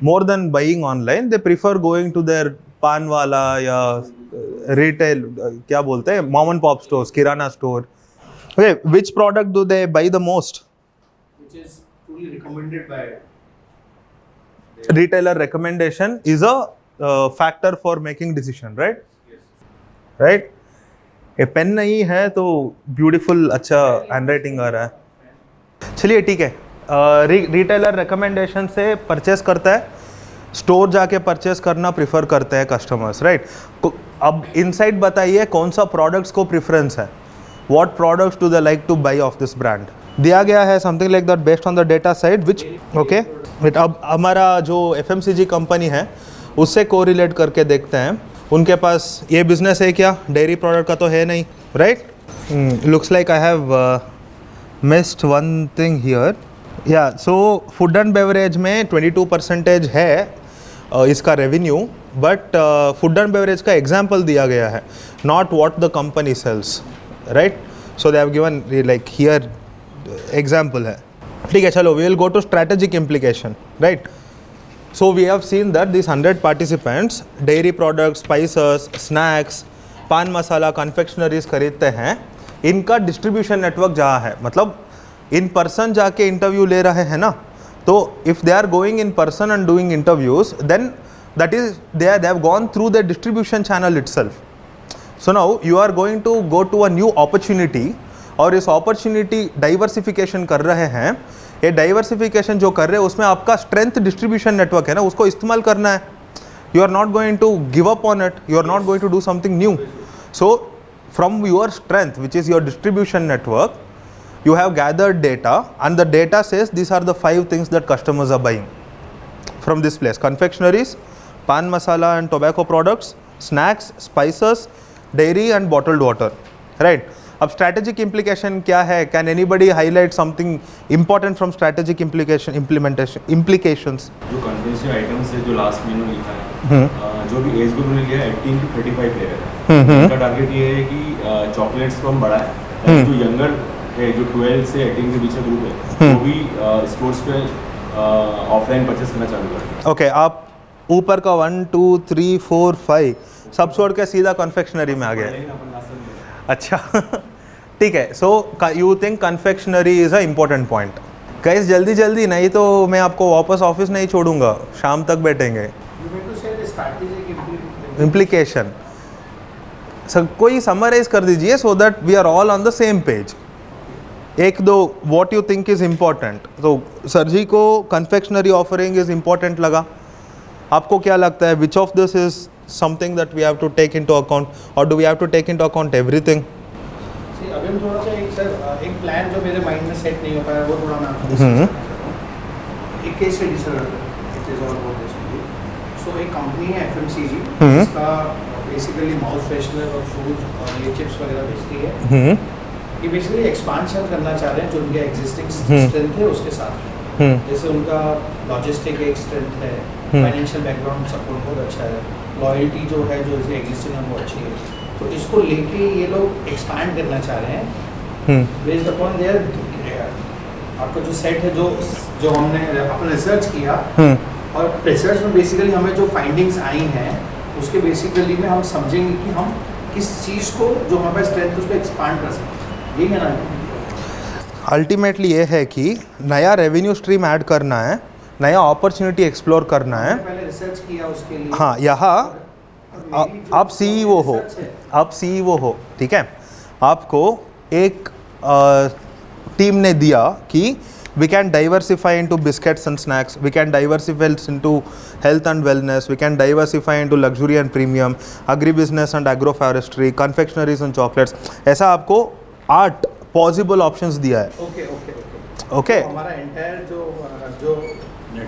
A: more than buying online, they prefer going to their पान वाला या रिटेल, क्या बोलते हैं, mom and pop stores, kirana store. Okay, which product do they buy the most?
B: Which is truly recommended by
A: Retailer recommendation is a factor for making decision, right?
B: Yes.
A: Right? ये pen नहीं है तो beautiful अच्छा handwriting आ रहा है. चलिए ठीक है. रिटेलर रिकमेंडेशन से परचेस करता है. स्टोर जाके परचेस करना प्रिफर करते हैं कस्टमर्स, राइट? अब इनसाइट बताइए कौन सा प्रोडक्ट्स को प्रेफरेंस है, what products do they like two by of this brand, दिया गया है something like that based on the data side which okay. But अब हमारा जो FMCG कंपनी है उससे कोरिलेट करके देखते हैं उनके पास ये बिजनेस है क्या, डेयरी प्रोडक्ट का तो है नहीं, right? Looks like I have missed one thing here, yeah so food and beverage में 22% है इसका revenue, but food and beverage का एग्जाम्पल दिया गया है, not what the company sells, right? So they have given like here example है, ठीक है। चलो we will go to strategic implication, right? So we have seen that this 100 participants dairy products, spices, snacks, paan masala, confectioneries खरीदते हैं, इनका distribution network जहाँ है, मतलब इन पर्सन जाके इंटरव्यू ले रहे हैं ना, तो if they are going in person and doing interviews then that is they have gone through the distribution channel itself. So now you are going to go to a new opportunity, और इस opportunity diversification कर रहे हैं, ये diversification जो कर रहे हैं उसमें आपका स्ट्रेंथ डिस्ट्रीब्यूशन नेटवर्क है ना, उसको इस्तेमाल करना है। You are not going to give up on it, you are not going to do something new. So from your strength which is your distribution network, you have gathered data and the data says these are the 5 things that customers are buying from this place: confectionaries, pan masala and tobacco products, snacks, spices, dairy and bottled water, right? अब strategic implication क्या है? Can anybody highlight something important from strategic implications?
C: जो conventional items है जो last मेनू लिखा है, जो भी एज ग्रुप ने लिया 18 to 35 ले रहे हैं, उनका टारगेट ये है कि चॉकलेट्स को हम बढ़ाएं, जो यंगर है जो 12 से 18 के बीच का ग्रुप है वो भी स्टोर्स पे ऑफलाइन परचेस करना चालू करें।
A: ओके, आप ऊपर का 1 2 3 4 5 सब छोड़ के सीधा कन्फेक्शनरी में आ गए। अच्छा ठीक है, so you think confectionery is a important point. Guys जल्दी जल्दी, नहीं तो मैं आपको वापस ऑफिस नहीं छोड़ूंगा, शाम तक बैठेंगे।
B: You mean to say the strategic
A: implication sir कोई समराइज कर दीजिए so that we are all on the same page. एक दो what you think is important. तो सर जी को कन्फेक्शनरी ऑफरिंग इज़ इम्पोर्टेंट लगा, आपको क्या लगता है which of this is something that we have to take into account, और do we have to take into account everything?
B: See, अभी हम थोड़ा सा एक प्लान जो मेरे माइंड में सेट नहीं हो पाया वो थोड़ा मैं आपको discuss करता हूँ। एक case study sir, it is all about this. So एक कंपनी है FMCG, इसका बेसिकली माउथ फ्रेशनर और फूड और ये चिप्स वगैरह बेचती है। ये बेसिकली एक्सपांशन करना चाह रहे हैं जो उनका एग्जिस्टिंग स्ट्रेंथ है उसके साथ। जैसे उनका लॉजिस्टिक एक स्ट्रेंथ है, फाइनेंशियल बैकग्राउंड सपोर्ट बहुत अच्छा है, लॉयल्टी जो है जो इसे एग्जिस्टिंग है वो अच्छी है, तो इसको लेके ये लोग एक्सपैंड करना चाह रहे हैं बेस्ड अपॉन देयर। आपका जो सेट है जो हमने अपना रिसर्च किया, और रिसर्च में बेसिकली हमें जो फाइंडिंग्स आई हैं उसके बेसिकली में हम समझेंगे कि हम किस चीज़ को जो हमारे पास स्ट्रेंथ है उसको एक्सपांड कर सकते हैं। यही है ना
A: अल्टीमेटली ये है कि नया रेवेन्यू स्ट्रीम ऐड करना है, नया अपॉर्चुनिटी एक्सप्लोर करना है।
B: पहले रिसर्च किया उसके लिए।
A: हाँ, यहाँ आप CEO हो, आप CEO हो, ठीक है, आपको एक टीम ने दिया कि we can diversify into biscuits and snacks, we can diversify into health and wellness, we can diversify into luxury and premium, agribusiness and agroforestry, confectionaries and chocolates। ऐसा आपको 8 पॉसिबल ऑप्शंस दिया है। ओके,
B: हमारा entire जो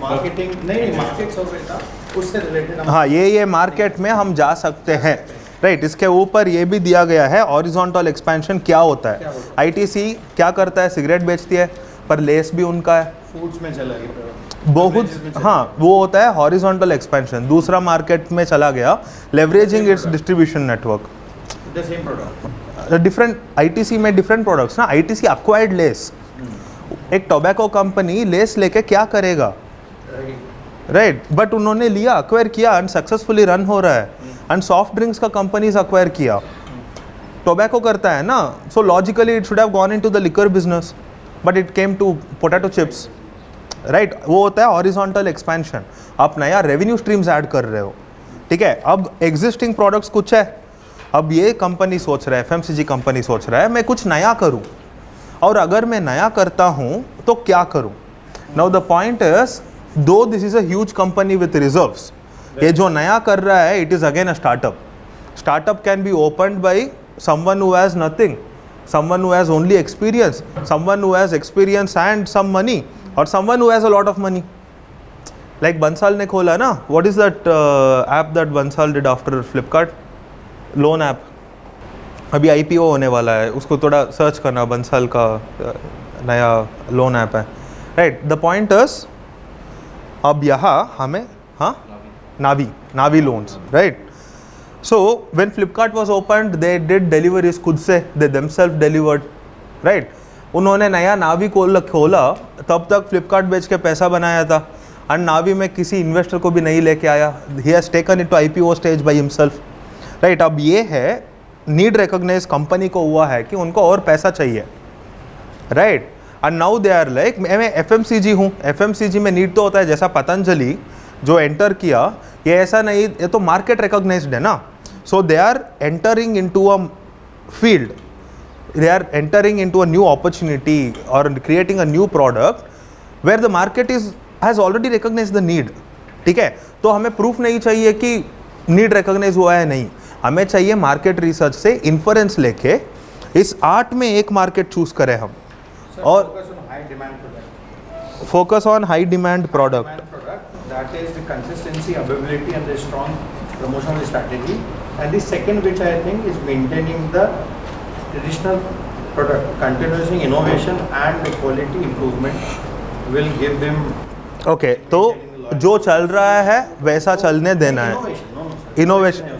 B: marketing नहीं market सर्वे था उससे related.
A: हाँ, ये मार्केट में हम जा सकते हैं, राइट। इसके ऊपर ये भी दिया गया है हॉरिजॉन्टल एक्सपेंशन क्या होता है। ITC क्या करता है, सिगरेट बेचती है, पर लेस भी उनका है,
B: फूड्स में चला गया
A: बहुत। हाँ, वो होता है हॉरिजॉन्टल एक्सपेंशन, दूसरा मार्केट में चला गया, leveraging it's distribution network.
B: The same product
A: different ITC में डिफरेंट प्रोडक्ट्स ना। ITC अक्वायर्ड लेस, एक टोबैको कंपनी लेस लेके क्या करेगा, राइट? बट उन्होंने लिया, अक्वायर किया एंड सक्सेसफुली रन हो रहा है। एंड सॉफ्ट ड्रिंक्स का कंपनीज अक्वायर किया, टोबैको करता है ना, so logically it should have gone into the liquor business, but it came to potato chips, right? वो होता है हॉरिजॉन्टल एक्सपेंशन, आप नया रेवेन्यू स्ट्रीम्स ऐड कर रहे हो, ठीक है। अब एग्जिस्टिंग प्रोडक्ट्स कुछ है, अब ये कंपनी सोच रहा है, FMCG कंपनी सोच रहा है मैं कुछ नया करूं, और अगर मैं नया करता हूं तो क्या करूं? नाउ द पॉइंट इज दो this is a huge company with reserves, ये जो नया कर रहा है it is again a startup. Startup can be opened by someone who has nothing, someone who has only experience, someone who has experience and some money, or someone who has a lot of money. Like Bansal ने खोला ना, what is that app that Bansal did after Flipkart? Loan app. अभी IPO होने वाला है, उसको थोड़ा search करना, बंसल का नया लोन ऐप है. राइट, द पॉइंट इज अब यहाँ हमें हाँ Navi loans, right. So when Flipkart was opened, they did deliveries खुद से, they themselves delivered, right? उन्होंने नया नावी खोला, तब तक Flipkart बेच के पैसा बनाया था, और नावी में किसी इन्वेस्टर को भी नहीं लेके आया. He has taken it to IPO stage by himself, right? अब ये है नीड रिकॉग्नाइज कंपनी को हुआ है कि उनको और पैसा चाहिए, right. And now they are like, मैं FMCG हूँ, FMCG में नीड तो होता है. जैसा पतंजलि जो एंटर किया, ये ऐसा नहीं, ये तो मार्केट रिकॉग्नाइज्ड है ना. So they are entering into a field, they are entering into a new opportunity और creating a new product where the market has already recognise the need. ठीक है, तो हमें प्रूफ नहीं चाहिए कि नीड रिकॉग्नाइज हुआ है, नहीं, हमें चाहिए मार्केट रिसर्च से इन्फ्रेंस लेके इस 8 में एक मार्केट चूज करें हम. और focus on high demand product.
B: That is the consistency, availability, and the strong promotional strategy. And the second, which I think is maintaining the traditional product, continuous innovation and the quality improvement will give them.
A: Okay, तो जो चल रहा है वैसा चलने देना है. Innovation,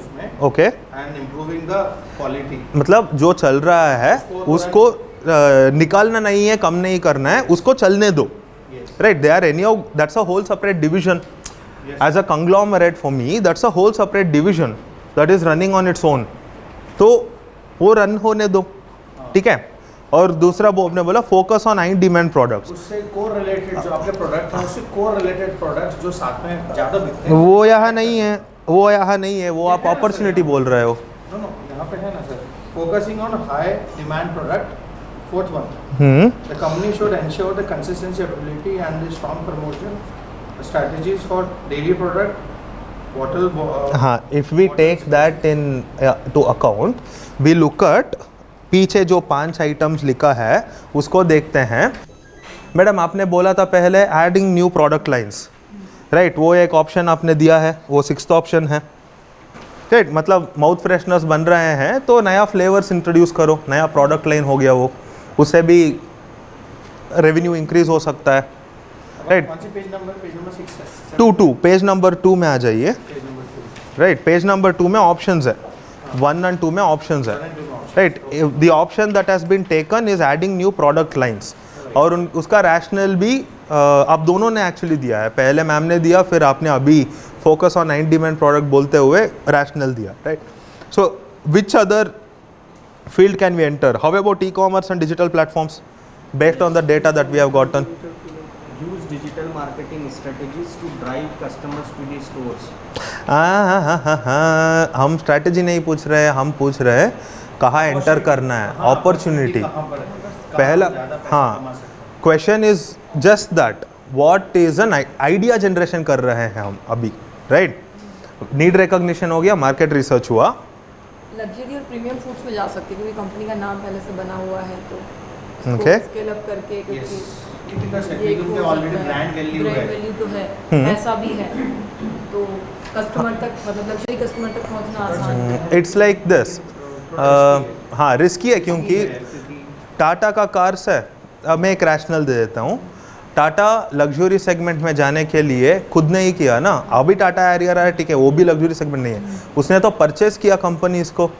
A: okay,
B: and improving the quality.
A: मतलब जो चल रहा है उसको निकालना नहीं है, कम नहीं करना है, उसको चलने दो. Right, they are anyhow, that's a whole separate division. Yes. As a conglomerate for me, that's a whole separate division that is running on its own. तो वो रन होने दो, ठीक है. और दूसरा वो आपने बोला focus on high demand products.
B: उससे कोरिलेटेड जो आपके प्रोडक्ट हैं, उससे कोरिलेटेड प्रोडक्ट्स जो साथ में ज़्यादा बिकते हैं,
A: वो यहाँ नहीं है, वो यहाँ नहीं है, वो आप अपॉर्चुनिटी बोल रहे हो.
B: नो यहाँ पे है ना sir. Focusing on high demand product. Fourth one, the company should ensure the consistency, ability, and the strong promotion strategies for dairy product, bottle.
A: हाँ, if we take that in to account, we look at पीछे जो 5 items लिखा है उसको देखते हैं. Madam आपने बोला था पहले adding new product lines, right, वो एक ऑप्शन आपने दिया है, वो 6th ऑप्शन है, राइट. मतलब माउथ फ्रेशनर्स बन रहे हैं तो नया फ्लेवर्स इंट्रोड्यूस करो, नया प्रोडक्ट लाइन हो गया, वो उससे भी रेवेन्यू इंक्रीज हो सकता है, right.
B: Page number 6
A: 2 page number 2 में आ जाइए, राइट. पेज नंबर 2 में ऑप्शंस है, 1 और 2 में ऑप्शंस है, right. The option that has been taken is adding new product lines, और उसका रैशनल भी आप दोनों ने एक्चुअली दिया है. पहले मैम ने दिया, फिर आपने अभी focus on high demand product बोलते हुए रैशनल दिया, right. So which other field can we enter? How about e-commerce and digital platforms based on the data that we have gotten?
F: Use digital marketing strategies to drive customers to the stores.
A: हम strategy नहीं पूछ रहे हैं, हम पूछ रहे हैं कहाँ एंटर करना है, अपॉर्चुनिटी. पहला हाँ, question is just that, what is an idea generation कर रहे हैं हम अभी, राइट. नीड रिकॉग्निशन हो गया, मार्केट रिसर्च हुआ.
D: लग्जरी और प्रीमियम फूड्स में जा सकती है क्योंकि कंपनी का नाम पहले से बना हुआ है, तो
A: Okay.
D: स्केल अप करके, क्योंकि
B: ये उनके ऑलरेडी ब्रांड वैल्यू है,
D: ब्रांड वैल्यू तो है, पैसा भी है, तो कस्टमर तक, मतलब लग्जरी कस्टमर तक पहुंचना आसान है.
A: It's like this. हाँ, रिस्की है क्योंकि टाटा का कार्स है. अब मैं एक रैशनल दे देता हूँ. टाटा लग्जरी सेगमेंट में जाने के लिए खुद ने ही किया ना. अभी टाटा एरियर है, ठीक है, वो भी लग्जरी सेगमेंट नहीं है, उसने तो परचेस किया कंपनीज को,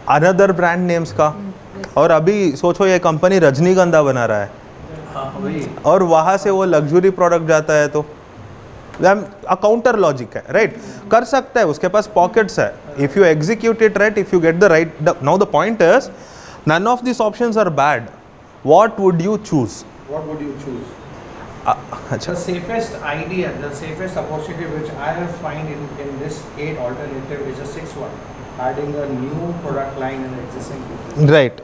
A: अनदर ब्रांड नेम्स का. और अभी सोचो ये कंपनी रजनीगंधा बना रहा है, और वहाँ से वो लग्जरी प्रोडक्ट जाता है, तो काउंटर लॉजिक है, राइट. कर सकता है, उसके पास पॉकेट्स है. If you execute it right, if you get the right. Now the point is none of this options are bad. What would you choose?
B: The safest idea, the safest opportunity which I have find in this 8 alternative is a 6th one, adding a new product line in existing business.
A: Right,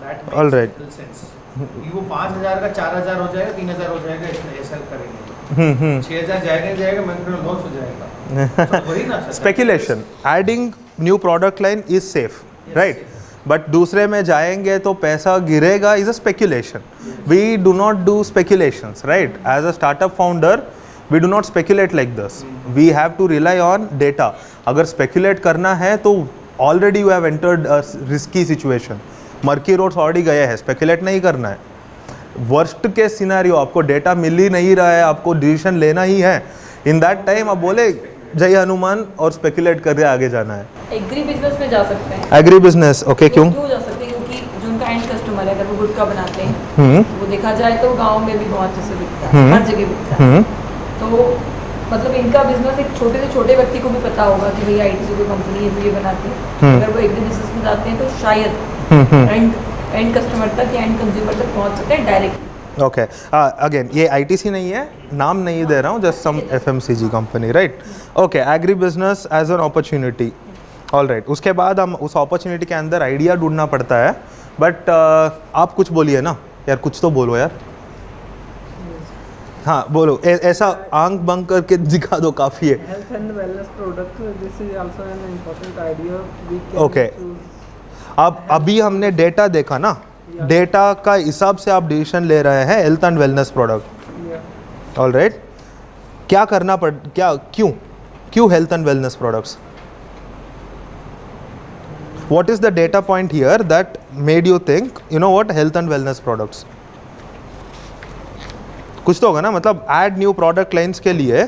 B: That makes
A: All right.
B: little sense. कि वो 5,000 का 4,000 हो जाएगा, 3,000 हो जाएगा, इसमें ऐसा करेंगे. 6,000 जाएगा ही जाएगा, मैंने लॉस हो जाएगा। तो वही ना sir,
A: speculation, adding new product line is safe, right, but दूसरे में जाएंगे तो पैसा गिरेगा is a speculation. We do not do speculations, right. As a startup founder we do not speculate like this. We have to rely on data. अगर speculate करना है तो already you have entered risky situation. Murky roads already गए हैं, speculate नहीं करना है. Worst case scenario, आपको डेटा मिल ही नहीं रहा है, आपको डिसीजन लेना ही है, इन दैट टाइम आप बोले जय हनुमान और स्पेकुलेट करके आगे जाना है.
D: एग्री बिजनेस में जा सकते हैं.
A: एग्री बिजनेस, ओके, क्यों?
D: क्यों जा सकते हैं? क्योंकि जो उनका एंड कस्टमर है, अगर वो गुटखा बनाते हैं, वो देखा जाए तो गांव में भी बहुत अच्छे से बिकता है, हर जगह बिकता है. तो मतलब इनका बिजनेस एक छोटे से छोटे व्यक्ति को भी पता होगा कि भैया IT से कोई कंपनी है जो ये बनाती है. अगर वो एग्री बिजनेस में जाते हैं तो शायद एंड कस्टमर तक या एंड कंज्यूमर तक पहुंच सकते हैं डायरेक्ट.
A: ओके, अगेन ये ITC नहीं है, नाम नहीं दे रहा हूँ, just some FMCG company, right. Okay, agri business as an opportunity, all right. उसके बाद हम उस अपॉर्चुनिटी के अंदर आइडिया ढूंढना पड़ता है. बट आप कुछ बोलिए ना यार, कुछ तो बोलो यार. हाँ बोलो, ऐसा आंख बंद करके दिखा दो, काफ़ी है.
G: Health and wellness product, this is also an important idea. We can
A: Okay.
G: choose.
A: अब अभी हमने डेटा देखा ना, डेटा का हिसाब से आप डिसीजन ले रहे हैं health and wellness product,
G: Yeah.
A: All right. क्या करना पड़, क्या, क्यों health and wellness products? What is the data point here that made you think, you know what, health and wellness products? कुछ तो होगा ना, मतलब add new product lines के लिए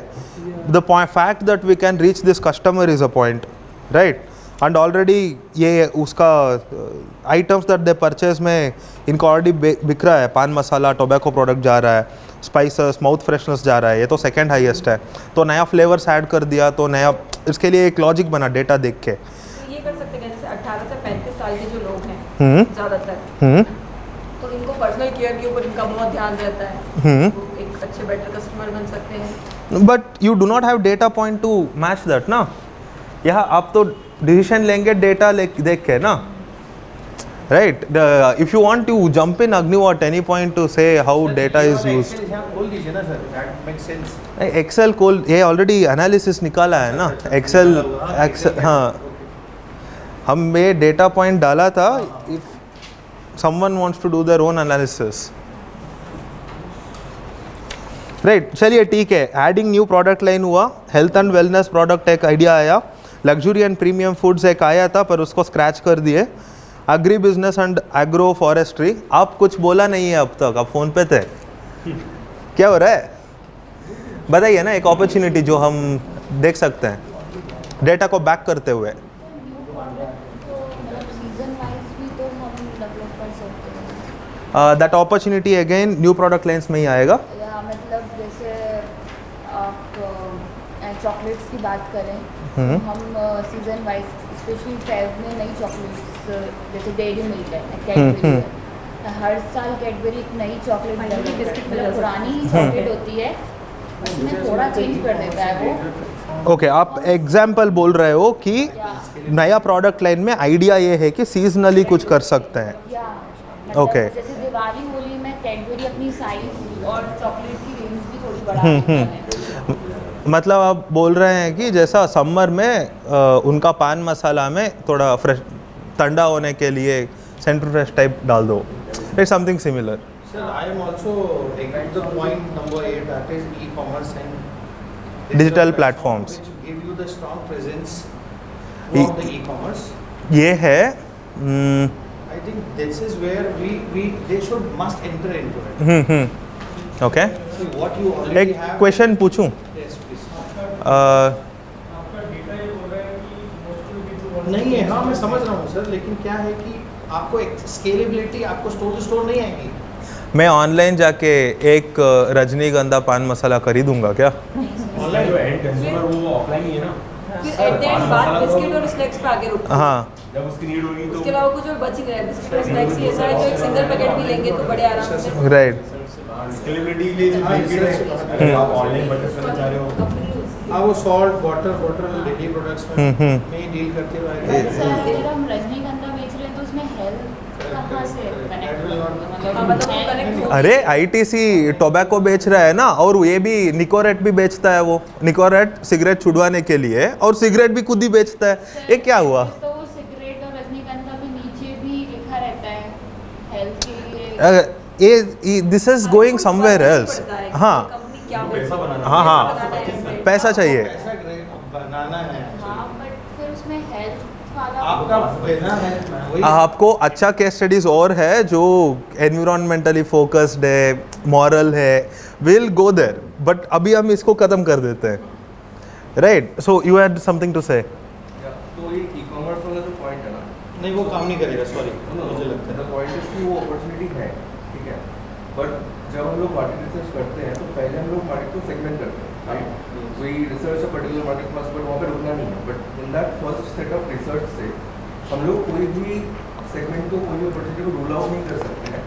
A: the fact that we can reach this customer is a point, right? And already ये उसका items that they purchase में इनको already बिक रहा है. पान मसाला, टोबैको प्रोडक्ट जा रहा है, स्पाइसेस, माउथ फ्रेशनर्स जा रहा है, ये तो सेकंड हाईएस्ट है. तो नया फ्लेवर्स ऐड कर दिया, तो नया, इसके लिए एक लॉजिक बना डेटा देख के.
D: तो ये कर सकते हैं, जैसे 18 से 35 साल के जो लोग हैं ज़्यादातर, तो इनको पर्सनल केयर के ऊपर इनका बहुत ध्यान रहता है. वो एक अच्छे बेटर कस्टमर बन सकते हैं.
A: But you do not have data point two match that ना. यहाँ आप तो डिसीजन लेंगे डेटा देख के ना, right. If you want to jump in Agniv at any point to say how data is used,
B: खोल दीजिए ना sir, that makes sense.
A: Excel खोल, ये ऑलरेडी एनालिसिस निकाला है ना एक्सेल. हाँ, हम ये डेटा पॉइंट डाला था. If someone wants to do their own analysis, right. चलिए ठीक है, एडिंग न्यू प्रोडक्ट लाइन हुआ, हेल्थ एंड वेलनेस प्रोडक्ट एक आइडिया आया, लग्जरी एंड प्रीमियम फूड्स एक आया था पर उसको स्क्रैच कर दिए. Agree business and agro forestry, आप कुछ बोला नहीं है अब तक, आप फ़ोन पे थे. क्या हो रहा है बताइए ना, एक अपॉर्चुनिटी जो हम देख सकते हैं डेटा को बैक करते हुए. That opportunity again new product lines में ही आएगा.
H: या मतलब जैसे आप चॉकलेट्स की बात करें तो हम सीजन वाइज स्पेशली फेब में नई चॉकलेट्स, जैसे डेयरी मिल्क है, कैडबरी है, हर साल कैडबरी एक नई चॉकलेट बनती है. मतलब पुरानी ही चॉकलेट होती है, उसमें थोड़ा चेंज कर देता है वो.
A: ओके, आप एग्जाम्पल बोल रहे हो कि नया प्रोडक्ट लाइन में आइडिया ये है कि सीजनली कुछ कर सकते हैं.
H: या
A: Okay.
H: जैसे दिवाली होली में कैडबरी अपनी साइज और चॉकलेट की रेंज भी थोड़ी बढ़ा देते हैं.
A: मतलब आप बोल रहे हैं कि जैसा समर में उनका पान मसाला में थोड़ा फ्रेश, ठंडा होने के लिए सेंटर फ्रेश टाइप डाल दो. It's something similar.
B: Sir, I am also agreeing to the point number 8, that is e-commerce and
A: Digital platforms.
B: which give you the strong presence throughout the e-commerce.
A: ये है
B: I think this is where they should must enter into it.
A: Okay.
B: See what you already
A: एक
B: have.
A: Question पूछूं.
B: Yes, please.
E: आपका data ये बोल रहा है कि मोस्टली पीपल
B: नहीं है, हाँ मैं समझ रहा हूँ सर, लेकिन क्या है कि आपको एक स्केलेबिलिटी, आपको स्टोर टू स्टोर नहीं आएगी.
A: मैं ऑनलाइन जाके एक रजनीगंधा पान मसाला खरीदूंगा क्या?
C: ऑनलाइन जो एंड कंज्यूमर वो ऑफलाइन ही है ना.
D: फिर एट द एंड बात बिस्किट और स्नैक्स पे आगे रुकती है.
A: हाँ,
C: जब उसकी नीड होगी तो
D: उसके अलावा कुछ और बच ही गया. बिस्किट और स्नैक्स ही ऐसा है जो एक सिंगल पैकेट भी लेंगे तो बड़े आराम से.
A: राइट.
C: स्केलेबिलिटी के लिए जो लिंकेज है, अगर आप ऑनलाइन परचेस करना चाह रहे हो,
B: हाँ वो सॉल्ट, वाटर, डेली प्रोडक्ट्स में ही डील करते
H: सर
B: रहेंगे.
H: अगर हम रजनीगंधा बेच रहे हैं तो उसमें हेल्थ कहाँ से कनेक्ट
D: मतलब वो कनेक्ट हो
A: अरे आईटीसी टोबैको बेच रहा है ना, और ये भी निकोरेट भी बेचता है, वो निकोरेट सिगरेट छुड़वाने के लिए, और सिगरेट भी खुद ही बेचता है। ये क्या हुआ?
H: तो वो सिगरेट और रजनीगंधा भी नीचे भी लिखा रहता है हेल्थ के लिए।
A: ये this is going somewhere else. हाँ
D: कंपनी क्या
C: पैसा बनाना।
A: हाँ हाँ, पैसा चाहिए।
B: ऐसा बनाना है
H: हाँ बट फिर उसमें हेल्थ वाला
B: आपका देना है वही।
A: आपको अच्छा केस स्टडीज और है जो एनवायरमेंटली फोकस्ड है, मॉरल है, विल गो देयर, बट अभी हम इसको खत्म कर देते हैं, right? So you had something to say.
I: तो ये ई कॉमर्स वाला जो पॉइंट है ना,
B: नहीं वो काम नहीं करेगा, सॉरी मुझे लगता है।
I: द पॉइंट इज कि वो अपॉर्चुनिटी है, ठीक है, बट जब हम लोग मार्केट रिसर्च करते हैं तो पहले हम लोग मार्केट को सेगमेंट करते हैं, right? We research a particular market first, but वहाँ पे रुकना नहीं है, but in that first set of research से हम लोग कोई भी सेगमेंट को, कोई भी अपॉर्चुनिटी को रूल आउट नहीं कर सकते हैं,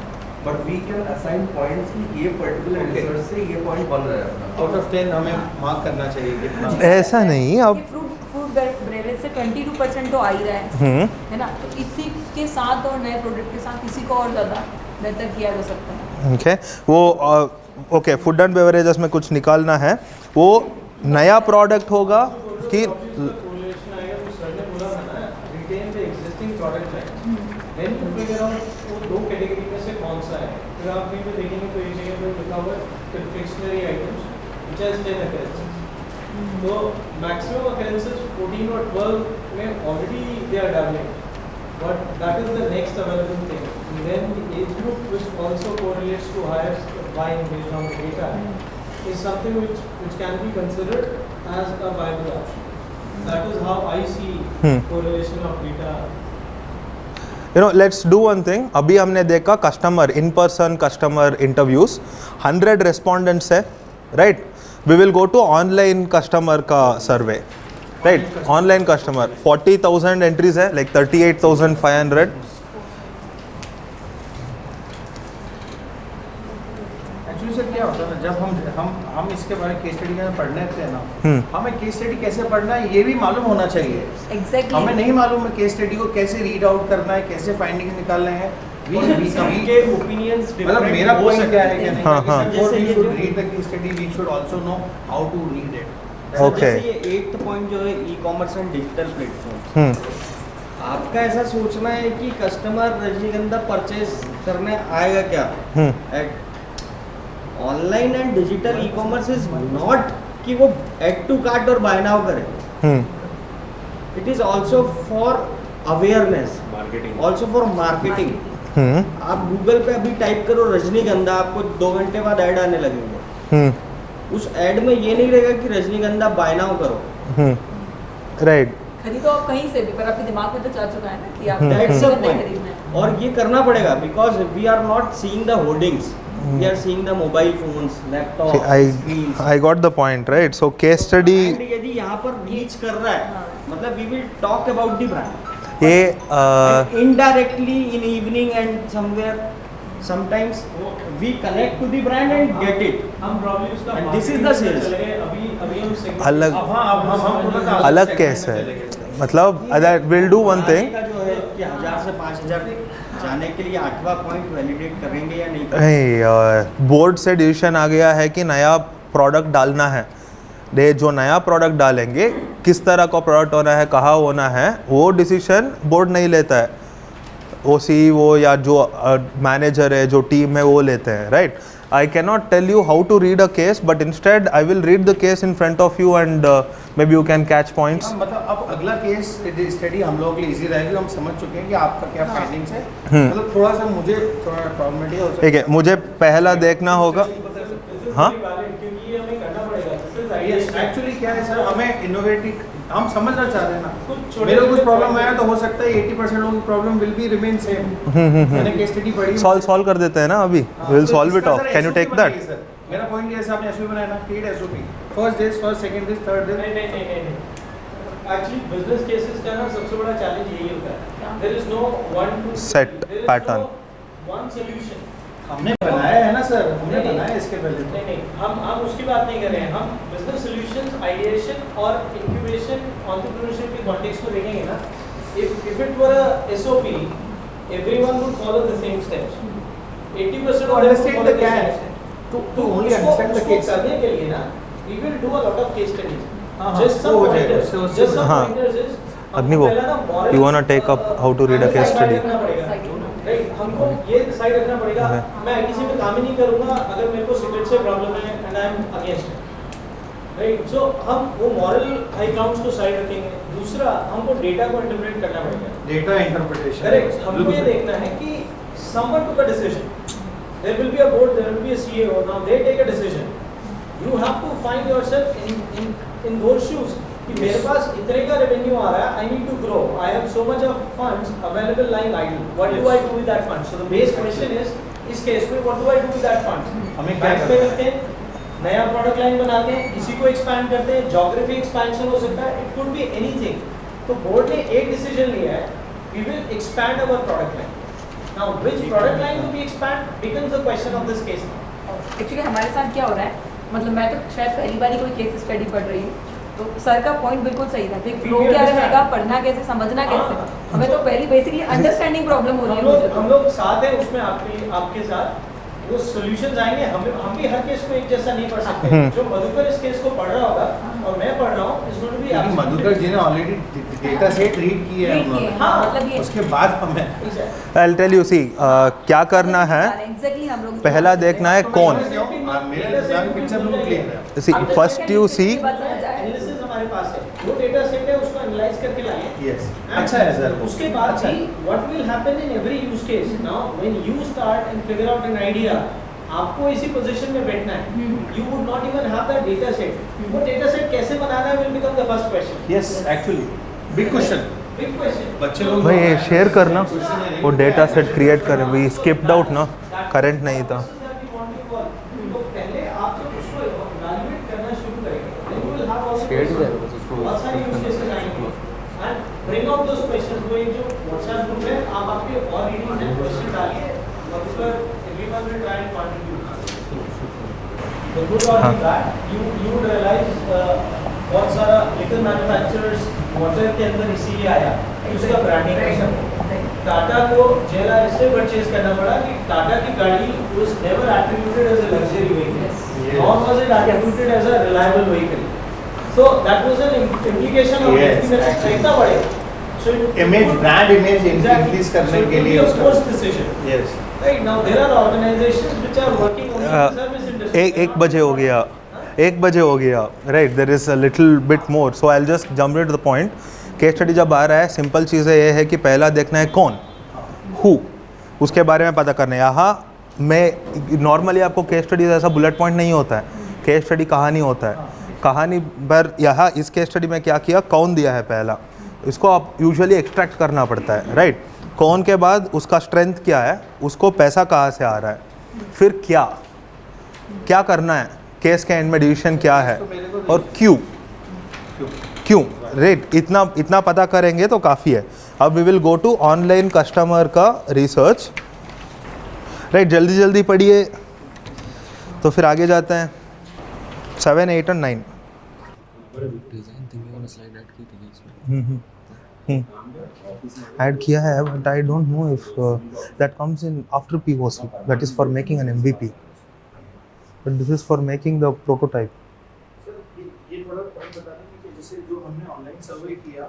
I: but we can assign points कि ये पर्टिकुलर
B: Okay.
I: रिसर्च से ये पॉइंट बन रहा है।
B: आउट ऑफ 10 हमें मार्क करना चाहिए कितना?
A: ऐसा नहीं, अब
D: फ्रूट बेवरेज से 22% तो आ ही रहा है ना, तो इसी के साथ और नए प्रोडक्ट के साथ इसी को और ज़्यादा बेहतर किया जा सकता है।
A: ओके वो ओके, फूड एंड बेवरेजेस में कुछ निकालना है, वो नया प्रोडक्ट होगा कि
E: कोरिलेशन आएगा तो सर ने बोला था ना, retain the existing product line, then to figure out वो दो कैटेगरी में से कौन सा है। फिर आप कहीं पे देखेंगे तो एक जगह पे लिखा हुआ है confectionery items which has 10 occurrences, तो मैक्सिमम occurrences 14 और 12 में already they are developing, but that is the next available thing. And then the age group which also correlates to higher buying based on the data is something which can be considered as a viable option. That is how I see correlation of data.
A: You know let's do one thing. अभी हमने देखा customer in person customer interviews 100 respondents है, right? We will go to online customer का survey, right? Online customer 40,000 entries है, like 38,500।
B: Actually sir क्या होता है ना, जब हम इसके बारे में केस स्टडी में पढ़ने थे ना, हमें केस स्टडी कैसे पढ़ना है ये भी मालूम होना चाहिए।
D: एग्जैक्टली
B: हमें नहीं मालूम है केस स्टडी को कैसे रीड आउट करना है, कैसे फाइंडिंग निकालने हैं।
F: सबके ओपिनियंस
B: मतलब मेरा पॉइंट क्या है कि नहीं,
A: हाँ, हाँ।
B: before we should read the case study, we should also know how to read it.
A: Okay.
F: जैसे ये 8th पॉइंट जो है ई कॉमर्स एंड डिजिटल प्लेटफॉर्म, आपका ऐसा सोचना है कि कस्टमर रजनीगंधा परचेज करने आएगा क्या? Online and digital e commerce is not कि वो एड टू कार्ट और बाय नाउ करे, it is also for awareness,
C: marketing
F: also for marketing. आप गूगल पे अभी टाइप करो रजनीगंधा, आपको 2 घंटे बाद ऐड आने लगेंगे। उस ऐड में ये नहीं रहेगा कि रजनीगंधा बाय नाउ करो,
A: राइट?
D: खरीदो आप कहीं से भी, पर आपके दिमाग में तो चल चुका है ना कि आप
F: That's the
D: नहीं
F: point.
D: खरीदना है।
F: और ये करना पड़ेगा because we are not seeing the hoardings, we are seeing the mobile phones, laptop, screens.
A: I got the point, right? So case study
F: and यदि यहाँ पर रीच कर रहा है, मतलब we will talk about the brand
A: ये
F: indirectly in evening and somewhere sometimes we connect to the brand and get it.
E: हम probably उसका
F: And this is
E: marketing
F: the
E: से
F: sales.
E: चले गए, अभी हम segment-
A: अलग
B: अब हाँ, अब हम थोड़ा सा
A: अलग
B: segment
A: केस
B: में
A: है,
B: चले गए।
A: मतलब that will do one
F: आगे
A: thing।
F: का जो है कि 1000 से 5000 जाने के लिए 8वां पॉइंट वैलिडेट करेंगे या नहीं करेंगे?
A: नहीं, बोर्ड से डिसीजन आ गया है कि नया प्रोडक्ट डालना है। ये जो नया प्रोडक्ट डालेंगे किस तरह का प्रोडक्ट होना है, कहाँ होना है, वो डिसीजन बोर्ड नहीं लेता है, वो CEO या जो मैनेजर है, जो टीम है, वो लेते हैं, right? I cannot tell you how to read a case, but instead I will read the case in front of you and maybe you can catch points.
B: हाँ, मतलब अब अगला केस स्टडी हम लोगों के लिए इजी रहेगी, हम समझ चुके हैं कि आपका क्या फाइंडिंग्स है। मतलब थोड़ा सा मुझे थोड़ा प्रॉब्लमेटिक हो सकता
A: ठीक है, मुझे पहला देखना होगा। हाँ?
E: क्योंकि ये हमें करना पड़ेगा। This is ideal.
B: एक्चुअली क्या है सर, हमें इनोवेटिव हम समझना चाह रहे हैं ना।
E: कुछ छोटे
B: मेरे को कुछ
E: छोटे
B: प्रॉब्लम आया तो हो सकता है 80% लोगों की problem will be remain same. मैंने केस स्टडी पढ़ी।
A: सॉल्व कर देते हैं ना अभी।
B: हाँ,
A: We'll
B: तो
A: solve it
B: इसका
A: off.
B: Sir
A: Can you
B: SOP
A: take
B: बनाइए
A: that?
B: सर। मेरा पॉइंट ये है, आपने एसओपी बनाया ना, create SOP, first this, first second this, third
E: नहीं
B: दिस।
E: नहीं एक्चुअली बिजनेस केसेस का ना सबसे बड़ा चैलेंज यही होता है, there is no one
A: Set pattern.
E: One solution.
B: हमने बनाया है ना सर, हमने बनाया इसके पहले तो।
E: नहीं हम उसकी बात नहीं कर रहे हैं, हम बिजनेस सॉल्यूशंस, आइडिएशन और इंक्यूबेशन, एंटरप्रेन्योरशिप के कॉन्टेक्स्ट को देखेंगे ना। If it were a SOP, everyone would follow the same steps, 80%
B: To understand the catch. To only understand the case.
E: करने के लिए ना we will do a lot of case studies.
B: हाँ,
E: Just some
B: वो हो जाएगा,
E: pointers.
B: उससे
E: Just some
A: हाँ।
E: pointers is
A: Agnivo, you wanna take up how to read a case study?
E: Right, हमको ये डिसाइड रखना पड़ेगा मैं आईटीसी में काम ही नहीं करूंगा अगर मेरे को सिगरेट से प्रॉब्लम है and I am against right. So हम वो मॉरल हाई ग्राउंड्स को साइड रखेंगे. दूसरा हमको डेटा को इंटरप्रेट करना पड़ेगा.
B: Data interpretation.
E: करेक्ट. हमको ये देखना है कि someone took a decision. There will be a board, there will be a CEO. Now they take a decision. You have to find yourself in those shoes. कि मेरे पास इतने का रेवेन्यू आ रहा है. I need to grow. I have so much of funds available lying idle. What do I do with that fund? So the base question is इस case में what do I do with that fund?
B: हमें क्या
E: bank में रखते हैं, नया product line बनाते हैं, इसी को एक्सपैंड करते हैं. ज्योग्राफी एक्सपेंशन हो सकता है. It could be anything. तो बोर्ड ने एक डिसीजन लिया है. We will expand our product line. Now, which product line to be expand becomes the question of this case.
D: Actually हमारे साथ क्या हो रहा है, मतलब मैं तो शायद पहली बार ही कोई केस स्टडी पढ़ रही हूँ, तो सर का पॉइंट बिल्कुल सही था कि फ्लो क्या रहेगा, पढ़ना कैसे, समझना कैसे. हमें तो पहली बेसिकली अंडरस्टैंडिंग प्रॉब्लम हो रही है. मुझे
E: हम लोग साथ हैं उसमें. आपके साथ वो सॉल्यूशंस आएंगे. हम भी हर केस को एक जैसा नहीं पढ़ सकते. जो मधुकर इस केस को पढ़ रहा होगा और मैं पढ़ रहा हूँ, इज गोइंग टू बी
B: क्योंकि मधुकर जी ने ऑलरेडी डेटा सेट रीड की है हम लोग.
E: हाँ,
D: मतलब ये
B: उसके बाद हमें
A: I'll tell you, see, क्या करना है,
D: एग्जैक्टली हम लोग
A: पहला देखना है कौन.
B: मेरे दिमाग में पिक्चर बिल्कुल क्लियर है.
A: See, first you see,
E: analysis हमारे पास है. वो डेटा सेट है, उसको एनालाइज करके लाए.
B: यस, अच्छा है सर.
E: उसके बाद भी what will happen in every use case. Now when you start and figure out an idea, आपको इसी पोजीशन में बैठना है. You would not even have that data set. वो data set कैसे बनाना है will become the first question.
B: Yes, actually big question.
E: Big question.
B: बच्चे लोग
A: भाई ये शेयर करना, वो डेटा सेट क्रिएट करें. वी स्किप्ड आउट ना, करंट नहीं था.
E: तो पहले आप जब उसको evaluate करना शुरू करेंगे, then you will have also
I: Shared
E: questions.
I: है, बस उसको
E: बहुत सारी use cases आएंगे. And bring out those questions. वो एक जो WhatsApp group है, आप आपके और readings and question डालिए. Madhukar, everyone will try and contribute. The good part is that you would realize बहुत सारा little manufacturers water के अंदर इसीलिए आया कि उसका branding करना. टाटा को जेला इसलिए परचेज करना पड़ा कि टाटा की गाड़ी was never attributed as a luxury vehicle. Nor was it attributed as a reliable vehicle. So that was an implication of
B: Yes,
E: कि मेरे को खरीदना पड़े. So
B: image, brand image increase करने के लिए
E: उसका forced decision.
B: Yes.
E: Right now there are organizations which are working only in the service industry.
A: एक बजे हो गया, 1 बजे हो गया. Right, there is a little bit more, so I will just jump to the point. Case study जब आ रहा है, सिंपल चीज़ें ये है कि पहला देखना है कौन, हु, उसके बारे में पता करना है. यहाँ मैं नॉर्मली आपको केस स्टडी ऐसा बुलेट पॉइंट नहीं होता है. केस स्टडी कहानी होता है. कहानी पर यहाँ इस केस स्टडी में क्या किया, कौन दिया है पहला, इसको आप यूजुअली एक्सट्रैक्ट करना पड़ता है. राइट, कौन के बाद उसका स्ट्रेंथ क्या है, उसको पैसा कहाँ से आ रहा है, फिर क्या करना है, केस के एंड में डिसीजन क्या है, और क्यों. राइट, इतना पता करेंगे तो काफ़ी है. अब we will go to online customer का रिसर्च. राइट, जल्दी पढ़िए तो फिर आगे जाते हैं. 7, 8 और 9. ऐड किया है, but I don't know if that comes in after POC. That is for making an MVP, but this is for making the prototype.
B: ये थोड़ा पॉइंट बता दें कि जैसे जो हमने ऑनलाइन सर्वे किया,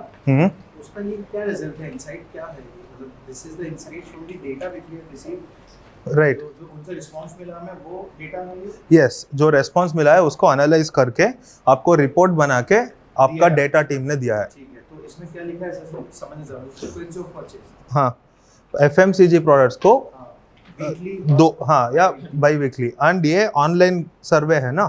B: उसका ये क्या रिजल्ट है, इनसाइट क्या है. मतलब this is the insight from the data which we have received.
A: Right,
B: जो उनसे रिस्पांस मिला हमें वो डेटा है.
A: यस, जो रेस्पॉन्स मिला है उसको एनालाइज करके आपको रिपोर्ट बना के आपका डेटा टीम ने दिया है.
B: ठीक है, तो इसमें क्या लिखा है सर, समझ जरूर. फ्रीक्वेंसी ऑफ परचेज,
A: हाँ, FMCG प्रोडक्ट्स को
B: वीकली
A: दो, हाँ, या बाई वीकली. एंड ये ऑनलाइन सर्वे है ना,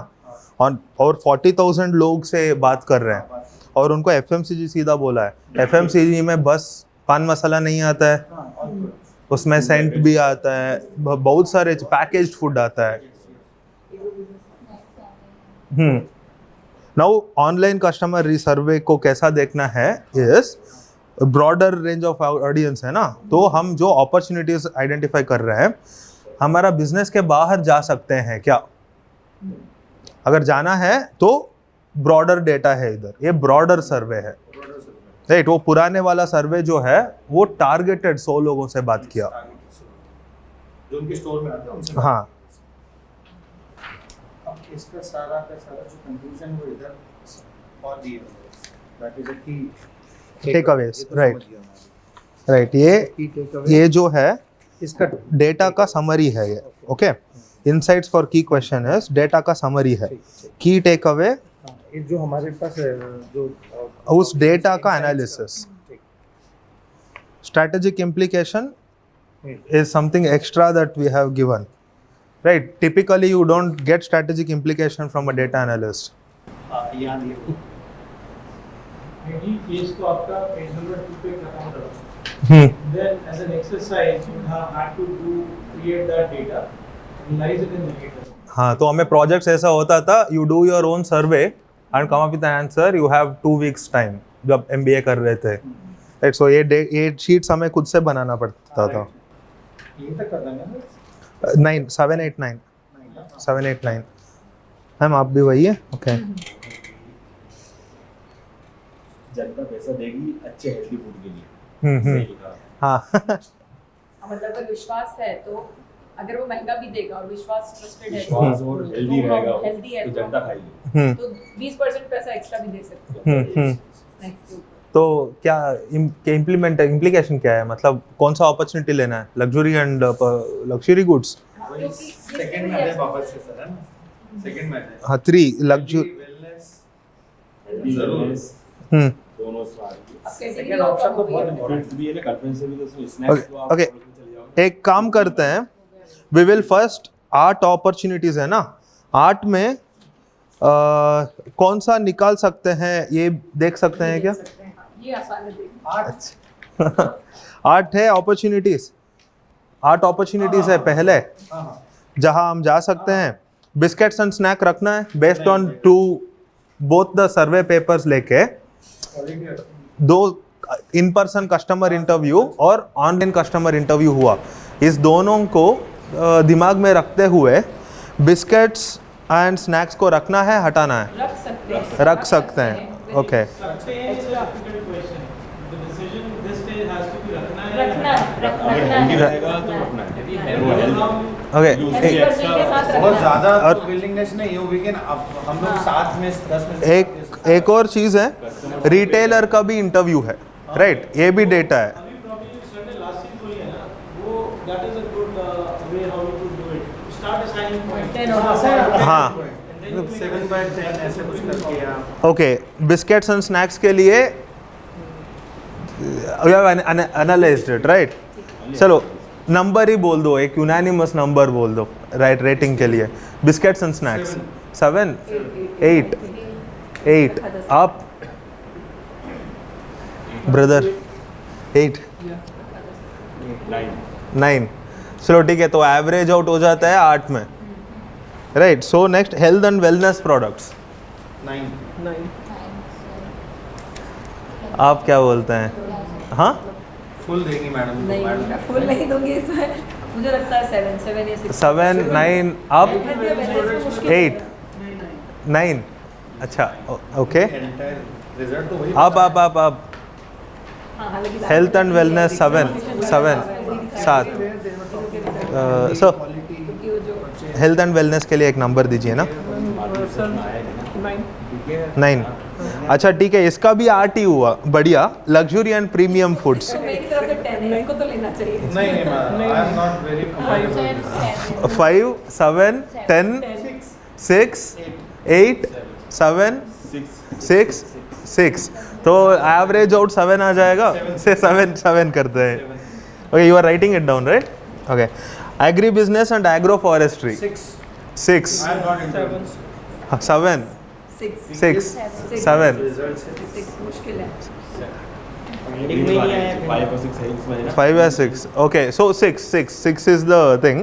A: और 40,000 लोग से बात कर रहे हैं और उनको FMCG सीधा बोला है. FMCG में बस पान मसाला नहीं आता है, उसमें सेंट भी आता है, बहुत सारे पैकेज्ड फूड आता है. नाउ ऑनलाइन कस्टमर रिसर्वे को कैसा देखना है, is broader range of audience है ना. तो हम जो अपॉर्चुनिटीज आइडेंटिफाई कर रहे हैं, हमारा बिजनेस के बाहर जा सकते हैं क्या, अगर जाना है तो ब्रॉडर डेटा है इधर. ये ब्रॉडर सर्वे है. राइट, वो पुराने वाला सर्वे जो है वो टारगेटेड 100 लोगों से बात किया.
B: जो उनके स्टोर में आते हैं उनसे
A: हाँ
B: अब इसका सारा का सारा जो कंक्लूजन वो इधर और दिया दैट इज अ की
A: Takeaways, right. राइट ये जो है
B: इसका
A: डेटा का समरी है ये ओके इनसाइट्स फॉर की क्वेश्चन इज डेटा का समरी है की टेक अवे
B: ये जो हमारे पास है, जो
A: उस डेटा का analysis strategic implication is something extra that we have given right typically you don't get strategic implication from a data analyst
B: याद ये
E: यदि केस को आपका पेज नंबर 2 पे खत्म करो,
A: hmm.
E: then as an exercise you have had to create that data, analyze it in the data.
A: हाँ तो हमें प्रोजेक्ट्स ऐसा होता था you do your own survey and come up with an answer you have 2 weeks time जब MBA कर रहे थे right so ये शीट्स हमें खुद से बनाना पड़ता था
B: ये तक कर देंगे
A: 9 7 8 9 7 8 9 मैम आप भी वही है ओके
C: जनता पैसा देगी अच्छे हेल्दी फूड के लिए सही कहा।
A: हाँ
D: मतलब अगर विश्वास है तो अगर वो महंगा भी देगा और विश्वास ट्रस्टेड है
C: विश्वास और हेल्दी रहेगा
D: हेल्दी है
C: तो जनता खाएगी।
D: तो 20% पैसा एक्स्ट्रा भी दे सकते हो स्नैक्स के ऊपर।
A: तो क्या इम्प्लीकेशन क्या है मतलब कौन सा अपॉर्चुनिटी लेना है luxury and luxury goods
B: second में है वापस से सर है ना सेकंड में है
A: हाँ 3 लग्जरी
C: हेल्दी जरूर दोनों
B: सेकंड ऑप्शन तो बहुत
C: फिफ्थ भी है ना कन्फ्रेंस से भी तो उसमें स्नैक्स तो आप
A: ओके
C: चले जाओगे।
A: एक काम करते हैं वी विल फर्स्ट 8 अपॉर्चुनिटीज है ना 8 में कौन सा निकाल सकते हैं ये देख सकते हैं क्या
D: ये आसान है देखना।
A: 8 है अपॉर्चुनिटीज 8 अपॉर्चुनिटीज है पहले जहां हम जा सकते हैं बिस्किट्स एंड स्नैक रखना है based on to both the survey papers लेके 2 इन पर्सन कस्टमर इंटरव्यू और ऑनलाइन कस्टमर इंटरव्यू हुआ इस दोनों को दिमाग में रखते हुए बिस्किट्स एंड स्नैक्स को रखना है हटाना है रख सकते हैं ओके
E: सकते हैं it's a difficult question. The decision this stage has to be रखना है
C: अगर हेल्दी रहेगा तो रखना है
A: ओके
B: बहुत ज्यादा
A: और-
B: तो विलिंगनेस नहीं हो वी कैन हम लोग साथ में 10 में
A: एक और चीज़ है रिटेलर का भी इंटरव्यू है राइट ये भी डेटा है
E: अभी प्रॉब्लम सर लास्ट चीज बोली है ना वो that is a good way how you could do it. Start assigning points.
A: हाँ
B: 7 by 10 ऐसे कुछ करके या
A: ओके बिस्किट्स एंड स्नैक्स के लिए एनालाइज्ड इट राइट चलो नंबर ही बोल दो एक यूनानिमस नंबर बोल दो राइट रेटिंग के लिए बिस्किट्स एंड स्नैक्स 7 8 आप ब्रदर 8 9 चलो ठीक है तो एवरेज आउट हो जाता है 8 में right so next health and wellness products
B: 9
A: आप क्या बोलते हैं हाँ
B: फुल देंगी मैडम
D: नहीं मैं फुल नहीं दूंगी इसमें मुझे लगता है 7 या 6
A: 7 9 आप
D: हेल्थ या वेलनेस में मुश्किल
A: 8 9 अच्छा ओके
B: रिजल्ट तो वही
A: आप
D: हाँ हालांकि
A: हेल्थ एंड वेलनेस 7 7 सो
D: क्योंकि वो जो
A: हेल्थ एंड वेलनेस के लिए एक नंबर दीजिए ना 9 अच्छा ठीक है इसका भी 8 ही हुआ बढ़िया लग्जरी एंड प्रीमियम फूड्स
D: तो मेरी तरफ से 10 है इसको तो लेना चाहिए
B: नहीं ma'am I am not very comfortable
A: 5 7 10 6 8 7 6 6 तो एवरेज आउट 7 आ जाएगा से 7 करते हैं okay you are writing it down right okay agri business and agro forestry 6
B: I am not interested
A: 7 6 7
D: मुश्किल है
F: रीडिंग में नहीं आया
C: 5 और 6 है इसमें है ना
A: 5 or 6 okay so 6 is the thing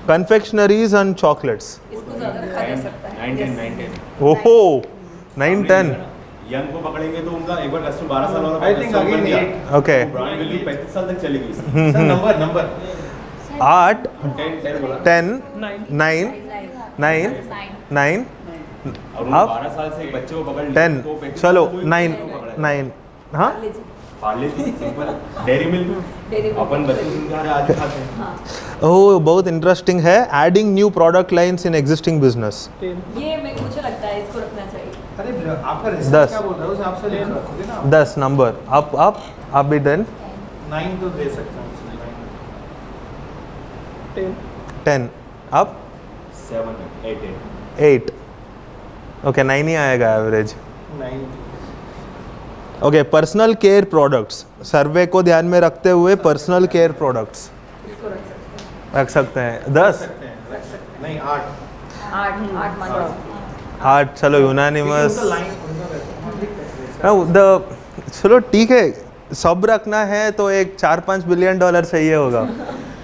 A: confectionaries and chocolates
D: इसको ज़्यादा रखा जा सकता है
C: 9 10
A: ओहो 9 10
C: यंग को पकड़ेंगे तो उनका एक बार कस्टमर 12 साल वाला
B: I think again 8
A: okay
C: brand value 35 साल तक चलेगी
B: सर नंबर
A: 8
C: 10 बोला
A: 10 9 9 9
C: और
A: अब
C: 12 साल से एक बच्चे को पकड़
A: 10 चलो 9 9 हाँ
C: Parle simple dairy milk
D: Dairy Milk.
C: अपन बच्चे सुनते आ रहे आज भी खाते हैं
D: हाँ
A: ओह बहुत इंटरेस्टिंग है, adding new product lines in existing business.
D: ये मुझे लगता है इसको रखना चाहिए।
B: अरे आपका
A: 10
B: रिसर्च क्या बोल रहा है उस हिसाब से रखोगे ना
A: 10 नंबर आप भी डन।
B: 9 तो दे सकते हैं उसमें
A: 10 आप
C: 7 8
A: 8 ओके 9 ही आएगा average.
B: 9
A: okay personal care products, survey को ध्यान में रखते हुए पर्सनल केयर प्रोडक्ट्स
D: इसको रख सकते हैं।
A: रख सकते हैं 10
B: सकते हैं नहीं 8
D: 8 मान लो।
A: 8 चलो यूनानिमस।
B: लाइन उनका
A: द चलो ठीक है, सब रखना है तो एक 4-5 बिलियन डॉलर चाहिए होगा,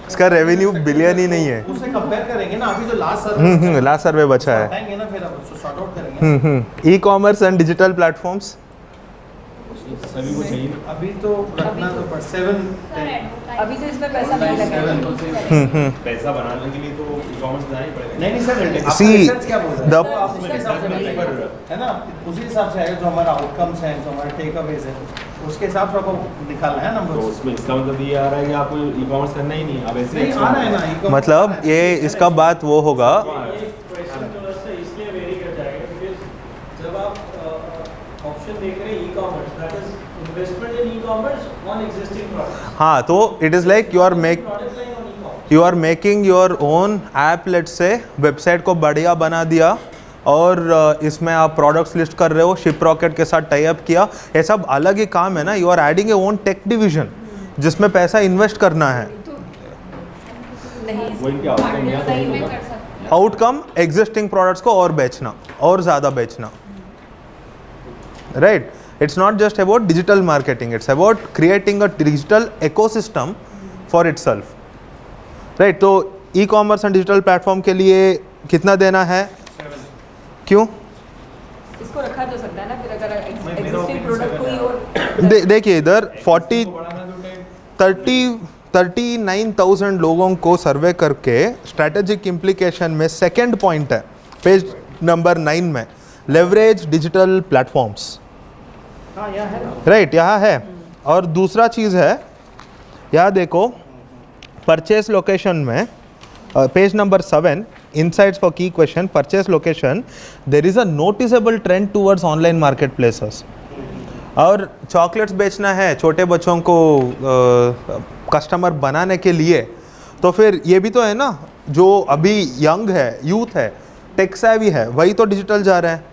A: इसका रेवेन्यू बिलियन ही नहीं है।
B: उससे कंपेयर करेंगे ना अभी जो लास्ट सर्वे
A: लास्ट सर्वे बचा है।
B: बताएंगे ना फिर अब सॉर्ट आउट करेंगे
A: ई कॉमर्स एंड डिजिटल प्लेटफॉर्म्स
C: सभी को चाहिए
B: अभी तो रखना तो 7
D: अभी तो इसमें पैसा नहीं लगेगा।
C: पैसा बनाने के लिए तो ई-कॉमर्स बनाना ही पड़ेगा
B: नहीं सर आपका
A: See,
B: रिसर्च क्या बोल रहा
A: the-
B: है आप उसके हिसाब से बताइए। है ना उसी हिसाब से आएगा जो हमारा आउटकम्स हैं जो हमारे टेक अवेज हैं उसके हिसाब से आपको निकालना है
C: तो
B: नंबर
C: उसमें इसका मतलब ये आ रहा है कि आपको ई-कॉमर्स करना ही नहीं, अब ऐसे
B: नहीं आ रहा है ना e-commerce
A: मतलब
B: आ रहा है।
A: ये इसका बात वो होगा।
E: ये क्वेश्चन थोड़ा सा इसलिए वेरी कर जाएगा क्योंकि जब आप ऑप्शन देख रहे हैं e commerce that is investment in e commerce on existing products
A: हाँ तो it is like you are
E: product line on e commerce
A: you are making your own app, let's say website को बढ़िया बना दिया और इसमें आप प्रोडक्ट्स लिस्ट कर रहे हो, शिप रॉकेट के साथ टाई अप किया, ये सब अलग ही काम है ना। You are adding a own tech division जिसमें पैसा इन्वेस्ट करना है।
D: नहीं
C: वो इनके आउटकम यहाँ
H: नहीं
C: तो
H: मैं
C: होगा।
H: कर सकती हूँ।
A: आउटकम एग्जिस्टिंग प्रोडक्ट्स को और बेचना और ज़्यादा बेचना, right. It's not just about digital marketing, it's about creating a digital ecosystem for itself, right. तो e commerce and digital platform के लिए कितना देना है, क्यों?
D: इसको रखा जा सकता है ना फिर अगर
B: मेरा
D: एग्जिस्टिंग
B: opinion
D: प्रोडक्ट
B: से
D: कोई
B: बताया।
D: और
A: देखिए इधर
B: इसको बढ़ाना तो
A: 39,000 लोगों को सर्वे करके स्ट्रैटेजिक इम्प्लीकेशन में सेकंड पॉइंट है पेज नंबर 9 में, लेवरेज डिजिटल प्लेटफॉर्म्स,
B: हाँ यहाँ है ना
A: राइट यहाँ है। और दूसरा चीज़ है, यहाँ देखो परचेस लोकेशन में page number 7 insights for key question purchase location, there is a noticeable trend towards online marketplaces। और चॉकलेट्स बेचना है छोटे बच्चों को कस्टमर बनाने के लिए, तो फिर ये भी तो है ना, जो अभी यंग है, यूथ है, टेक सेवी है, वही तो डिजिटल जा रहा है।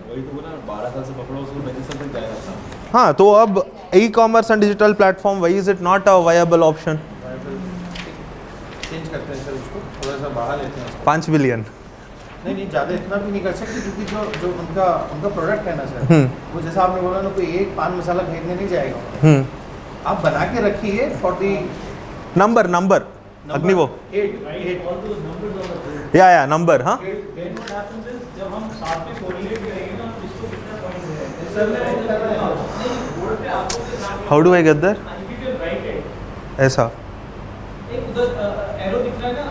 C: वही तो बोला 12 साल से पकड़ो उसको 35 साल तक जाएगा था।
A: हाँ तो अब e commerce and digital platform, वही is it not a viable option?
B: Change करते हैं सर उसको थोड़ा सा बढ़ा लेते हैं उसको।
A: 5 बिलियन।
B: नहीं ज़्यादा इतना भी नहीं कर सकते क्योंकि जो उनका प्रोडक्ट है ना सर वो जैसा आपने बोला ना, कोई एक पान मसाला खरीदने नहीं जाएगा। आप बना के रखिए फॉर दी
A: नंबर अग्नि वो
B: 8
E: all those numbers on the board
A: या नंबर हाँ
E: देन व्हाट हैपेंस इज जब हम साथ में कोरिलेट करेंगे ना तो इसको कितना पॉइंट है
B: सर मैं कर रहा हूँ
E: नहीं बोर्ड पे आपको के साथ
A: how do I get there,
E: if you can write it
A: ऐसा
E: एक उधर एरो दिख रहा है ना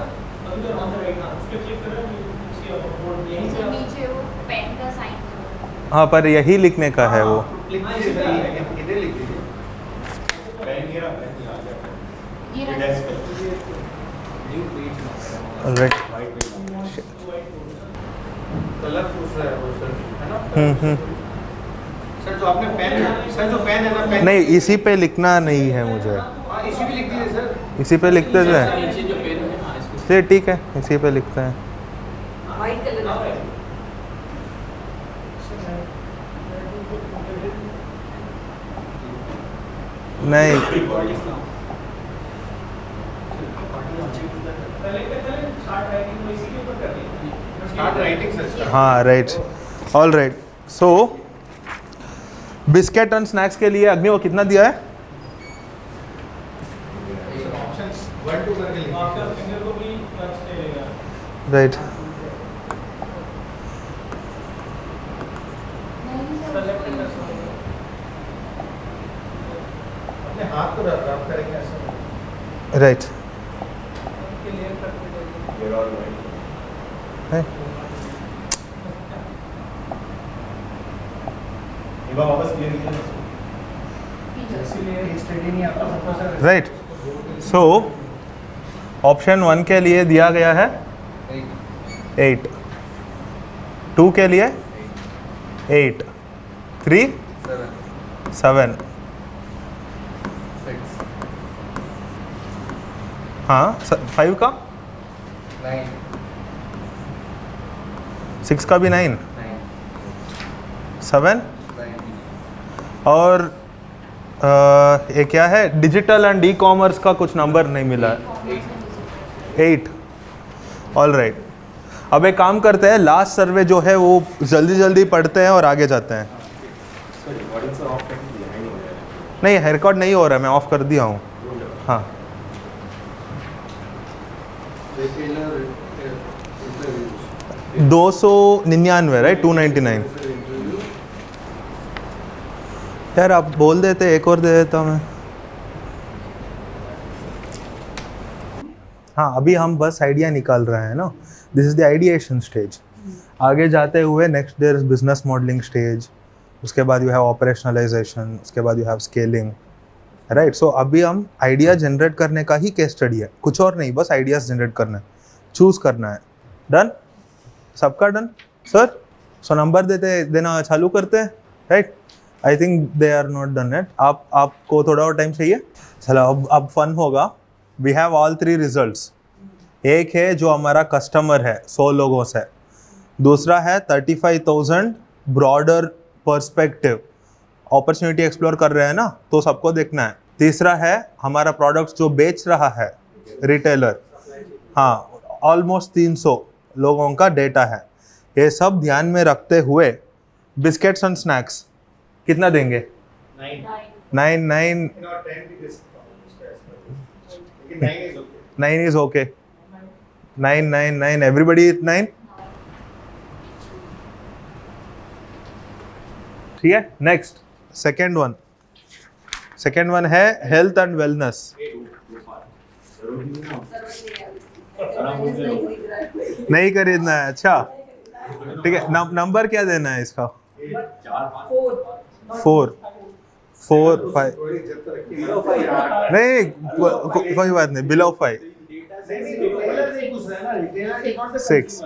E: उधर ऑन द राइट हैंड उस पे क्लिक करें उसके बोर्ड यहीं
H: जैसे
E: से
H: नीचे वो पेन का साइन
A: हाँ पर यही लिखने का है वो।
B: लिख दीजिए इधर लिख दीजिए
C: पेन ये रहा, पेन आ गया।
H: ये
C: ये
H: रहा।
C: डेस्क पे
B: new page
A: alright
C: white page.
B: Colour पूछ रहा है वो सर है ना सर जो आपने पेन सर जो पेन है ना पेन
A: नहीं इसी पे लिखना नहीं है मुझे,
B: हाँ इसी भी लिख दीजिए सर
A: इसी पे लिखते थे, चलिए ठीक है इसी पे लिखते हैं।
D: व्हाइट कलर
A: नहीं
E: पहले स्टार्ट राइटिंग में इसी के ऊपर कर दिया
B: स्टार्ट राइटिंग सर
A: हाँ right all right. So biscuit and snacks के लिए अग्नि वो कितना दिया है?
B: ऑप्शन 1 2 करके लिखिए
E: आपका फिंगर को भी टच दे लेगा
A: राइट
E: सेलेक्ट कर सकते
B: अपने हाथ को रब करेंगे ऐसा
A: राइट
E: के लेयर करके देंगे
C: ये ऑल राइट। एक बार वापस क्लियर कीजिए ना।
B: जैसे इसीलिए स्टडी नहीं आता सबको सर।
A: राइट। सो ऑप्शन 1 के लिए दिया गया है 8, 2 के लिए 8, 3 7, हाँ 5 का 6 का भी 9, 7 और ये क्या है, डिजिटल एंड ई कॉमर्स का कुछ नंबर नहीं मिला है, 8। ऑल राइट, अब एक काम करते हैं, लास्ट सर्वे जो है वो जल्दी जल्दी पढ़ते हैं और आगे जाते हैं। नहीं, हेयर कट नहीं हो रहा है, मैं ऑफ कर दिया हूँ। हाँ,
B: रिटेलर
A: 299 राइट, 299। यार आप बोल देते, एक और दे देता मैं। हाँ, अभी हम बस आइडिया निकाल रहे हैं ना, this is the ideation stage. आगे जाते हुए next there is business modelling stage, उसके बाद यू हैव ऑपरेशनलाइजेशन, उसके बाद you have scaling, right. So अभी हम आइडिया जनरेट करने का ही केस स्टडी है, कुछ और नहीं, बस आइडियाज जनरेट करना है, चूज करना है। डन, सबका डन सर? सो नंबर देना चालू करते हैं, right. I think they are not done it. आपको थोड़ा और टाइम चाहिए? चलो अब फन होगा। We have all 3 results. एक है जो हमारा कस्टमर है 100 लोगों से, दूसरा है 35,000 ब्रॉडर पर्सपेक्टिव, अपॉर्चुनिटी एक्सप्लोर कर रहे हैं ना, तो सबको देखना है। तीसरा है हमारा प्रोडक्ट्स जो बेच रहा है रिटेलर, हाँ ऑलमोस्ट 300 लोगों का डेटा है। ये सब ध्यान में रखते हुए बिस्किट्स एंड स्नैक्स कितना देंगे? 9 is okay. 9 everybody is 9. ठीक है, नेक्स्ट सेकेंड वन है हेल्थ एंड वेलनेस। नहीं खरीदना है, अच्छा ठीक है। नंबर क्या देना है इसका? 4 5 नहीं, कोई बात नहीं, बिलो 5 6।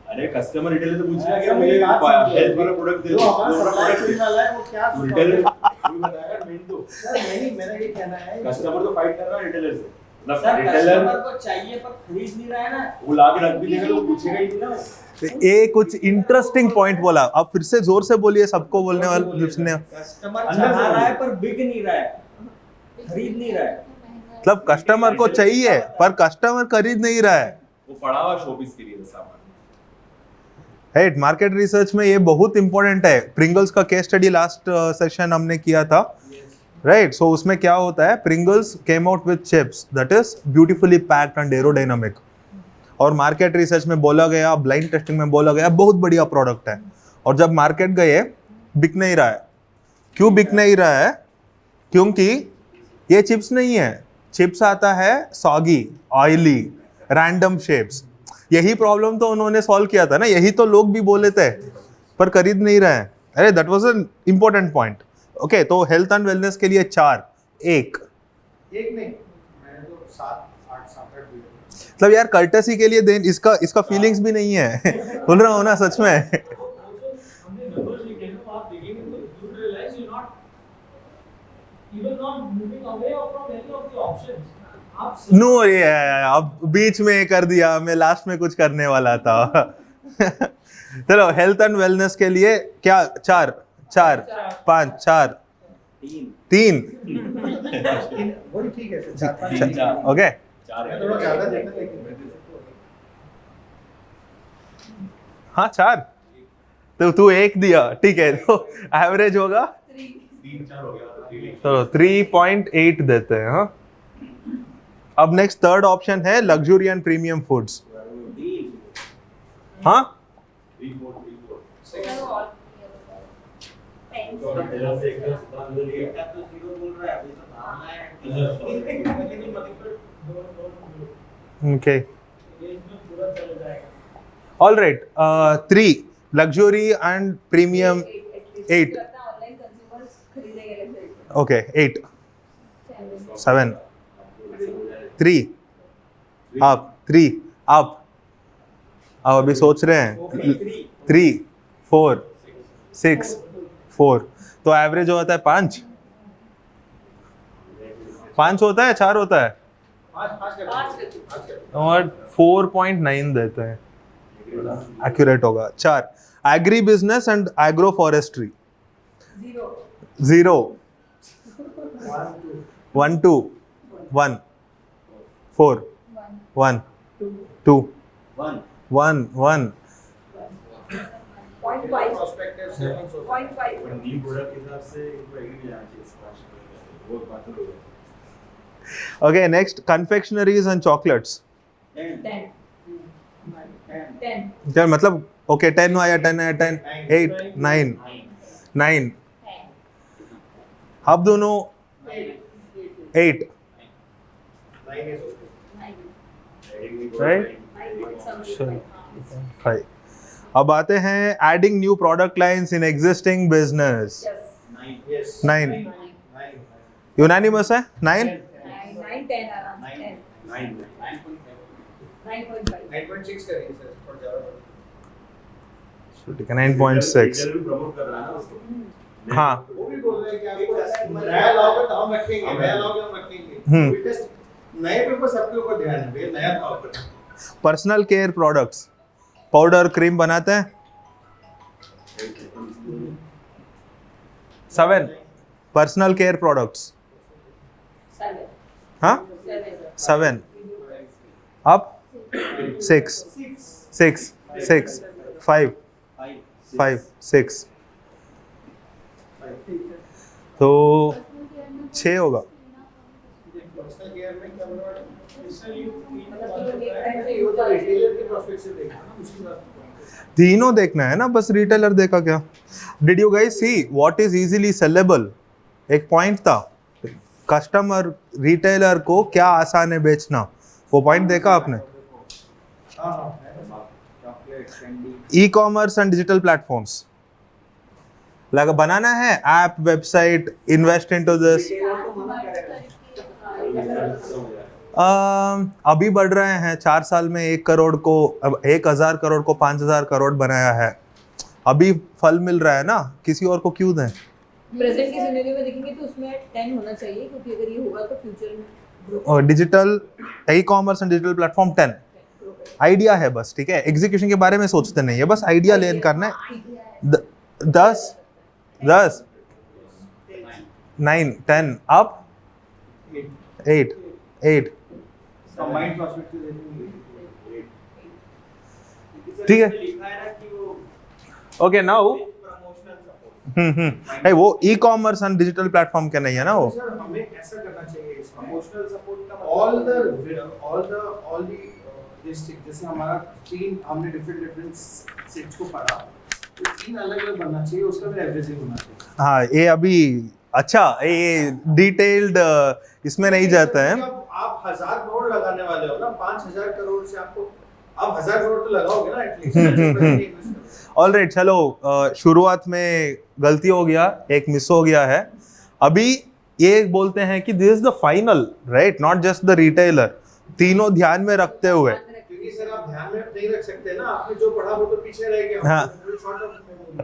C: अरे कस्टमर रिटेलर से पूछ रहा है कि मुझे हेल्थ वाला प्रोडक्ट दे दो, हमारा प्रोडक्ट वाला है वो क्या रिटेलर बताया मेन तो सर नहीं, मेरा ये कहना है कस्टमर तो फाइट कर रहा है रिटेलर से, मतलब रिटेलर को चाहिए पर खरीद नहीं रहा है ना, वो ला के रख भी देगा तो पूछेगा ही नहीं ना।
A: ये कुछ इंटरेस्टिंग पॉइंट बोला, आप फिर से जोर से बोलिए, सबको बोलने वाले जिसने।
F: कस्टमर चाह रहा है पर बिक नहीं रहा है, खरीद नहीं रहा है।
A: मतलब कस्टमर को चाहिए पर कस्टमर खरीद नहीं रहा है,
C: वो पड़ा हुआ शोपीस के लिए सामान।
A: राइट, मार्केट रिसर्च में ये बहुत इंपॉर्टेंट है। प्रिंगल्स का केस स्टडी लास्ट सेशन हमने किया था, राइट। सो उसमें क्या होता है, Pringles came out with chips that is beautifully packed and aerodynamic, और मार्केट रिसर्च में बोला गया, ब्लाइंड टेस्टिंग में बोला गया बहुत बढ़िया प्रोडक्ट है, और जब मार्केट गए बिक नहीं रहा है। क्यों बिक नहीं रहा है? क्योंकि ये चिप्स नहीं है, चिप्स आता है सॉगी, ऑयली, रैंडम शेप्स। यही प्रॉब्लम तो उन्होंने सॉल्व किया था ना, यही तो लोग भी बोले थे पर खरीद नहीं रहे हैं। अरे that was an important point. Okay, तो हेल्थ एंड वेलनेस के लिए 4, 1
B: नहीं, मैंने तो 7 8 7 8 दिए।
A: मतलब यार कर्टसी के लिए देन इसका फीलिंग्स भी नहीं है। बोल रहा हूँ ना सच में। नो ये अब बीच में कर दिया, मैं लास्ट में कुछ करने वाला था। चलो हेल्थ एंड वेलनेस के लिए क्या 4 5 4 3
B: वही ठीक है सर,
A: ओके।
B: थोड़ा ज्यादा देखना लेकिन
A: हाँ 4, तो तू 1 दिया, ठीक है, तो एवरेज होगा
C: 3-4 हो गया।
A: चलो 3.8 देते हैं। हाँ, अब नेक्स्ट थर्ड ऑप्शन है लग्जरी एंड प्रीमियम फूड्स। हाँ, okay, all right. 3 luxury and premium 8। Okay, 8, 7, 3, up, 3, up. अब अभी सोच रहे हैं 3, 4, 6, 4. तो एवरेज होता है 5. 5 होता है, 4 होता है और 4.9 देते हैं, एक्यूरेट होगा. 4. Agree business and agro forestry 0. 1, 2, 1, 4, 1, 2, 1, 1.
D: 0.5.
B: Prospective savings होता है.
D: 0.5.
C: न्यू प्रोडक्ट के हिसाब से इनको एग्री में जाना चाहिए स्क्वाश में. बहुत बात हो गई.
A: Okay, next, confectioneries and chocolates.
D: 10. 10.
A: क्या मतलब? Okay, 10 आया, 10 आया, 10, 8, 9, 9. अब दोनों 8, right? 5. अब आते हैं adding new product lines in existing business.
B: Yes.
A: 9. Unanimous है? 9?
D: 9, 10 आराम से 10. 9.5.
B: 9.6 करेंगे सर, थोड़ा ज़्यादा.
A: ठीक है, 9.6.
C: भी प्रमोट कर रहा है ना उसको.
A: हाँ.
B: वो भी बोल रहे हैं कि आपको नया लाओगे तो हम रखेंगे, नया लाओगे हम रखेंगे. We test नए पे ऊपर सबके ऊपर ध्यान है भैया, नया लाओ पर.
A: Personal care products, powder cream बनाते हैं. 7. Personal care products.
D: 7.
A: हाँ,
D: 7.
A: 7. अब 6, 6, 6, 5, 5, 6. तो 6 होगा.
B: पर्सनल केयर में क्या बोल रहा है?
A: तीनों देखना है ना, बस रिटेलर देखा क्या? Did you guys see what is easily saleable? एक पॉइंट था, कस्टमर रिटेलर को क्या आसान है बेचना, वो पॉइंट देखा आपने? ई कॉमर्स एंड डिजिटल प्लेटफॉर्म्स लगा बनाना है, app, website, invest into this. अभी बढ़ रहे हैं, 4 साल में 1 करोड़ को, 1,000 करोड़ को 5,000 करोड़ बनाया है. अभी फल मिल रहा है ना, किसी और को क्यों दें?
D: प्रेजेंट की सिनेरियो में देखेंगे तो उसमें 10 होना चाहिए, क्योंकि अगर ये होगा तो फ्यूचर में
A: और digital, E commerce and digital platform 10. Idea है बस, ठीक है, एग्जीक्यूशन के बारे में सोचते नहीं है, बस आइडिया लेन करना है. 10, 9, 10, अब 8, 8.
B: कंबाइंड प्रोस्पेक्टिव देखेंगे.
A: ठीक है. ओके, नाउ वो ई कॉमर्स एंड डिजिटल प्लेटफॉर्म का नहीं है ना वो.
B: सर हमें ऐसा करना चाहिए, इमोशनल सपोर्ट का ऑल द डिस्ट्रिक्ट, जैसे हमारा 3 हमने डिफरेंट सेट्स को पढ़ा, तो 3 अलग-अलग बनना चाहिए, उसका भी एवरेजिंग होना चाहिए.
A: हाँ, ये अभी अच्छा, ये डिटेल्ड इसमें नहीं जाता है.
B: आप 1000 करोड़ लगाने वाले हो ना, 5000 करोड़ से आपको आप 1000 करोड़ तो लगाओगे ना एटलीस्ट.
A: ऑलराइट, चलो, शुरुआत में गलती हो गया, एक मिस हो गया है. अभी ये बोलते हैं कि this is the final, right, not just the retailer. तीनों ध्यान में रखते हुए,
B: क्योंकि सर आप ध्यान में नहीं रख सकते ना, आपने जो पढ़ा वो तो पीछे रह गया.
A: हाँ.
B: शॉर्ट ऑफ मेमोरी,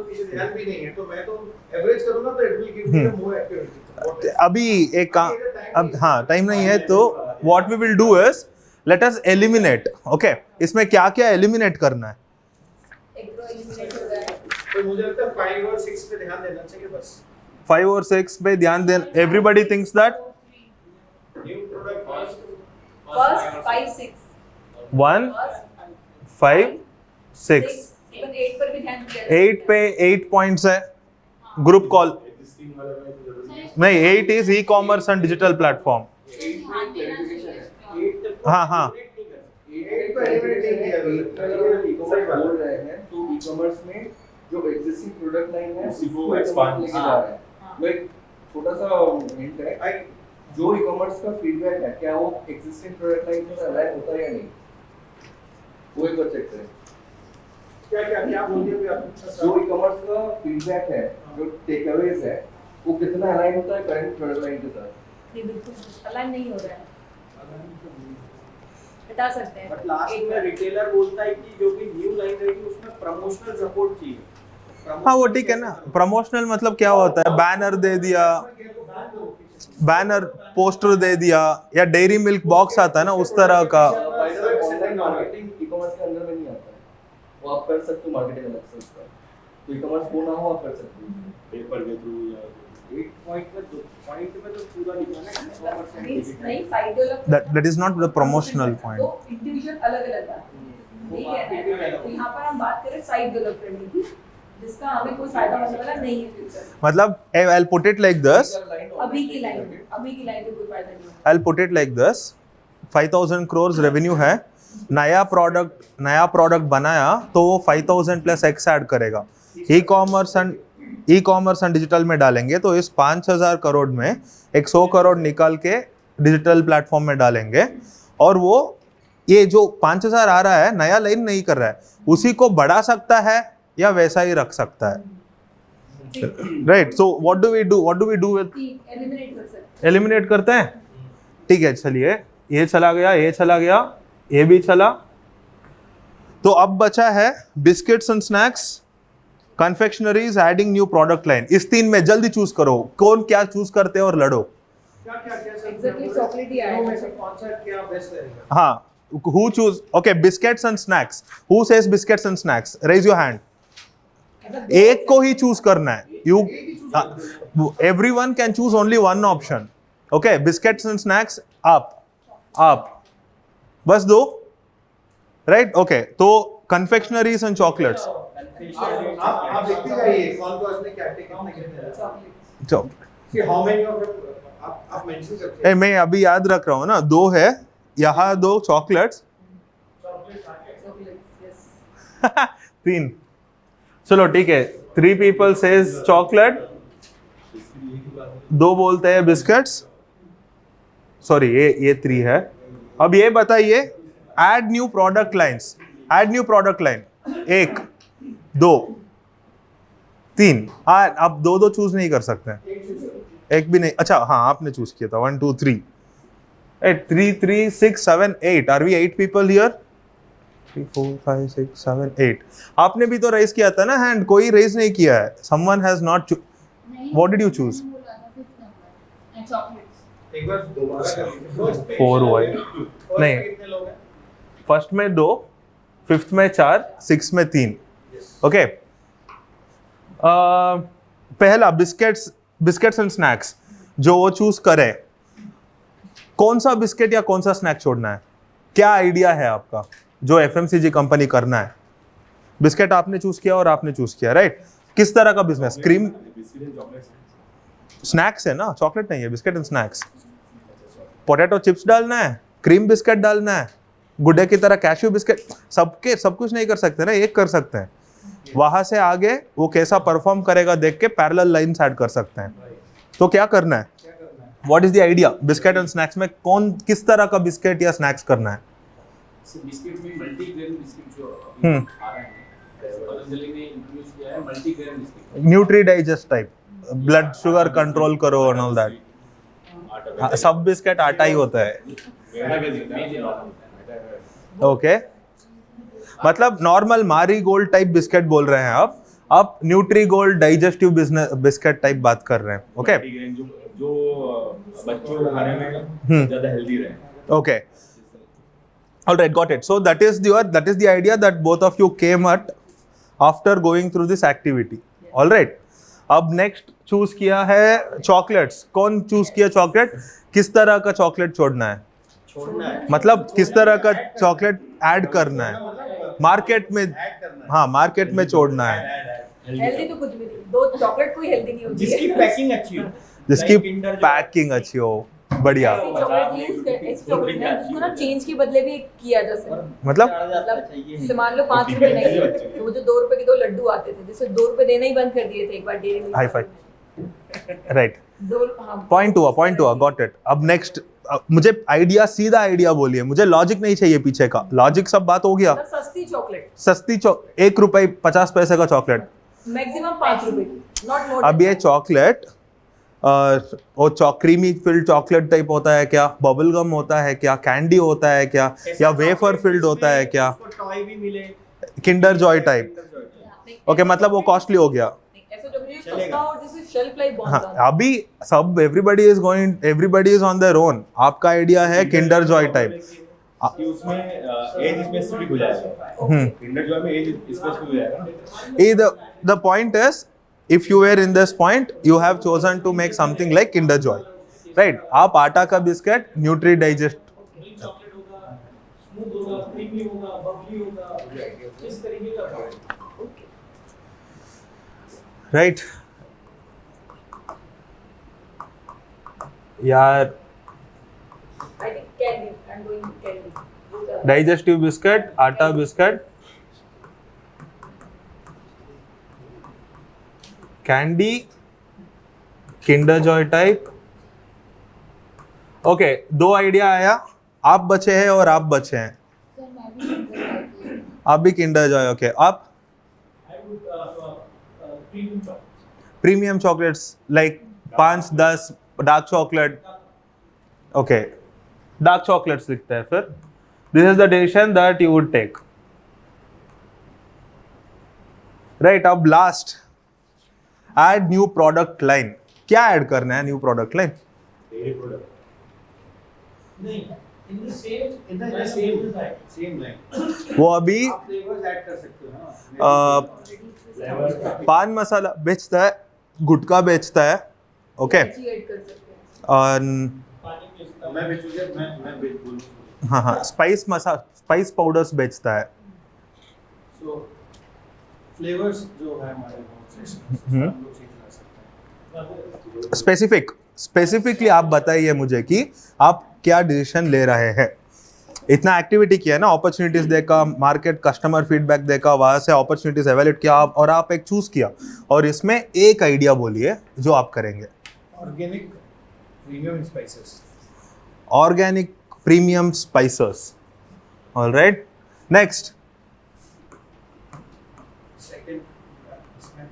B: पीछे ध्यान भी नहीं है, तो मैं तो एवरेज करूंगा तो it will give me more accuracy.
A: अभी एक काम, अब हाँ टाइम नहीं है, तो what we will do is let us eliminate. Okay, इसमें क्या क्या एलिमिनेट करना है?
B: तो मुझे लगता है 5 और 6 पे ध्यान देना चाहिए बस.
A: 5 और 6 पे ध्यान देना. Everybody thinks that
B: new product
D: first 5, 6.
A: 1, 5, 6.
D: Even 8 पर भी ध्यान दिया.
A: 8 पे 8 पॉइंट्स है. ग्रुप कॉल नहीं, 8 is E commerce and digital platform. हाँ हाँ,
I: बोल रहे हैं तो ई-कॉमर्स में जो एग्जिस्टिंग प्रोडक्ट लाइन है उसको एक्सपांड लेके जा रहे हैं. वो एक छोटा सा हिंट है, जो ई-कॉमर्स का फीडबैक है, क्या वो एग्जिस्टिंग प्रोडक्ट लाइन से अलाइन होता है या नहीं, वो एक बार चेक करें.
B: क्या क्या क्या बोल दिया आप?
I: जो ई-कॉमर्स का फीडबैक है, जो टेकअवेज है, वो कितना अलाइन होता है करंट प्रोडक्ट लाइन के साथ?
D: ये बिल्कुल अलाइन नहीं हो रहा है, हटा सकते हैं।
F: बट लास्ट में रिटेलर बोलता है कि जो भी न्यू लाइन रहेगी उसमें प्रमोशनल सपोर्ट चाहिए।
A: हाँ वो ठीक है ना, प्रमोशनल मतलब क्या होता है, बैनर दे दिया, बैनर पोस्टर दे दिया, या डेयरी मिल्क बॉक्स आता है ना उस तरह का।
I: ऑनलाइन मार्केटिंग ई-कॉमर्स के अंदर में नहीं आता है, वो आप कर सकते हो मार्केटिंग अलग से उसका, तो ई-कॉमर्स को ना हो आप कर सकते हो
C: पेपर के थ्रू या
F: एक पॉइंट में तो पूरा लिखा है ना
D: नहीं, side development
A: that is not the promotional point.
D: तो इंडिविजुअल अलग-अलग बात है। ठीक है, तो यहाँ पर हम बात करें साइड डेवलपमेंट की, जिसका हमें कोई फायदा होने वाला नहीं है फ्यूचर।
A: मतलब I'll put it like this,
D: अभी की लाइन में कोई फायदा नहीं है।
A: I'll put it like this, 5,000 crores revenue है, नया प्रोडक्ट बनाया तो वो 5,000 प्लस एक्स ऐड करेगा, ई कॉमर्स एंड डिजिटल में डालेंगे तो इस 5,000 करोड़ में एक 100 करोड़ निकाल के डिजिटल प्लेटफॉर्म में डालेंगे, और वो ये जो 5,000 आ रहा है नया लाइन नहीं कर रहा है, उसी को बढ़ा सकता है या वैसा ही रख सकता है, right? So what do we do with,
D: eliminate कर सकते
A: एलिमिनेट करते हैं। ठीक है, चलिए ये चला गया, ये भी चला, तो अब बचा है biscuits and snacks, confectioneries, adding new product line. इस तीन में जल्दी चूज करो, कौन क्या चूज करते हैं और लड़ो।
B: क्या सर?
D: Exactly, chocolate ही आया।
B: दोनों में से कौन सा क्या बेस्ट रहेगा?
A: हाँ, who choose? Okay, biscuits and snacks. Who says biscuits and snacks? Raise your hand. एक को ही चूज करना है। Everyone can choose only one option. Okay, biscuits and snacks up. बस दो, right? Okay, तो confectionaries and chocolates.
B: आप देखते जाइए कौन कौन ने क्या कितने
A: Chocolate.
B: See how many of them आप मेंशन करते हैं।
A: मैं अभी याद रख रहा हूँ ना, दो है यहाँ, दो चॉकलेट्स, तीन, चलो ठीक है, 3 people says chocolate, 2 बोलते हैं बिस्किट्स, सॉरी ये 3 है। अब ये बताइए, add new product lines, add new product line, 1 2 3, अब दो चूज नहीं कर सकते हैं, एक भी नहीं, अच्छा हाँ आपने चूज किया था, 1 2 3 3 6 7 8, आर वी 8 people here? 3 4 5 6 7 8, आपने भी तो रेज किया था ना हैंड, कोई रेज नहीं किया है, someone has not what did you choose?
B: एक बार दोबारा कर लीजिए।
A: 4 white नहीं,
B: कितने लोग हैं?
A: फर्स्ट में 2, फिफ्थ में 4, 6 में 3, ओके। पहला बिस्किट्स एंड स्नैक्स, जो वो चूज करे, कौन सा बिस्किट या कौन सा स्नैक छोड़ना है, क्या आइडिया है आपका जो एफएमसीजी कंपनी करना है? बिस्किट आपने चूज किया और आपने चूज किया, राइट? किस तरह का बिजनेस? क्रीम स्नैक्स है ना, चॉकलेट नहीं है, biscuit and snacks. Potato chips डालना है, क्रीम बिस्किट डालना है, गुड्डे की तरह कैश्यू बिस्किट, सब कुछ नहीं कर सकते ना, एक कर सकते हैं। वहां से आगे वो कैसा परफॉर्म करेगा देख के पैरेलल लाइन्स ऐड कर सकते हैं। तो क्या करना है? What is the idea? Biscuit and snacks में किस तरह का बिस्किट या स्नैक्स करना है?
E: बिस्किट में मल्टीग्रेन बिस्किट जो आ रहे हैं, पतंजलि ने इंट्रोड्यूस किया है multigrain biscuit,
A: nutri digest type, blood sugar control करो एंड ऑल दैट। सब बिस्किट आटा ही होता है, ओके। मतलब नॉर्मल मारी गोल्ड टाइप बिस्किट बोल रहे हैं आप nutri gold digestive biscuit type बात कर रहे हैं, ओके।
C: जो बच्चों को खाने में ज्यादा हेल्दी रहे,
A: okay. All right, got it. So that is the idea that both of you came at after going through this activity. All right. अब नेक्स्ट चूज किया है चॉकलेट्स। कौन चूज किया चॉकलेट? किस तरह का चॉकलेट छोड़ना है? मतलब किस तरह का चॉकलेट ऐड करना है मार्केट में? हाँ, मार्केट में छोड़ना है।
D: हेल्दी तो कुछ भी नहीं, दो चॉकलेट कोई हेल्दी नहीं होती
F: जिसकी पैकिंग अच्छी हो,
A: जिसकी
F: Like Kinder जो-
A: पैकिंग अच्छी हो, बढ़िया।
D: ऐसी चॉकलेट में जिसको ना चेंज के बदले भी किया जा सके।
A: मतलब
D: जैसे मान लो 5 रुपए नहीं है, तो वो जो 2 रुपए के 2 लड्डू आते थे, जिससे 2 रुपए देना ही बंद कर दिए थे एक बार Dairy Milk.
A: High five, right.
D: हाँ,
A: पॉइंट हुआ, गॉट इट। अब नेक्स्ट मुझे सीधा आइडिया बोलिए, मुझे लॉजिक नहीं चाहिए पीछे का, लॉजिक सब बात हो गया।
D: मतलब सस्ती चॉकलेट,
A: 1 रुपए 50 पैसे का चॉकलेट,
D: मैक्सिमम 5 रुपए की, नॉट मोर।
A: अब ये चॉकलेट वो क्रीमी फिल्ड चॉकलेट टाइप होता है क्या, बबल गम होता है क्या, कैंडी होता है क्या, या वेफर फिल्ड होता है क्या,
F: टॉय भी मिले,
A: किंडर जॉय टाइप? ओके, मतलब वो कॉस्टली हो गया।
D: ऐसा जो मुझे सस्ता और जिसकी शेल्फ लाइफ बहुत
A: हाँ,
D: ज्यादा।
A: अभी सब everybody is on their own. आपका आइडिया है किंडर जॉय टाइप,
C: कि उसमें एज स्पेसिफिक हो जाएगा। किंडर जॉय में एज स्पेसिफिक हो जाएगा।
A: the point is, if you were in this point, you have chosen to make something like Kinder Joy, right? आप आटा का बिस्किट न्यूट्री डाइजेस्ट,
E: चॉकलेट होगा, स्मूथ होगा, क्रीमी होगा, बबली होगा, इस तरीके का
A: राइट? यार
D: I think candy. I'm going candy.
A: Digestive biscuit, atta biscuit, candy, Kinder Joy type. Okay, 2 idea आया, आप बचे हैं और आप बचे हैं।
H: सर मैं भी किंडर जॉय की
A: आप भी किंडर जॉय, ओके। आप
E: I would premium chocolate.
A: Premium chocolates like 5-10 dark chocolate, okay, dark chocolates लिखते हैं फिर। This is the decision that you would take, right? अब last, add new product line. क्या add करना है new product line?
C: Dairy product
E: नहीं, in the same
B: In the
E: line,
B: same-
E: design.
B: Same line
A: वो अभी
B: आप फ्लेवर्स ऐड कर सकते हो ना।
A: पान मसाला बेचता है, गुटखा बेचता है, ओके,
D: Ilachi add कर सकते हैं।
A: और
E: पानी में इसका
B: मैं बेचूंगा, मैं बोलूँ।
A: हाँ हाँ, स्पाइस पाउडर्स बेचता है।
B: सो फ्लेवर्स जो है हमारे बहुत से हम लोग चेंज कर सकते हैं। स्पेसिफिकली आप बताइए मुझे कि आप क्या डिसीजन ले रहे हैं। इतना एक्टिविटी किया ना, अपॉर्चुनिटीज देखा, मार्केट कस्टमर फीडबैक देखा, वहाँ से अपॉर्चुनिटीज एवेल्यूएट किया आप, और आप एक चूज किया, और इसमें एक आइडिया बोलिए जो आप करेंगे। Organic premium spices.
A: Organic premium spices, alright. Next,
B: second इसमें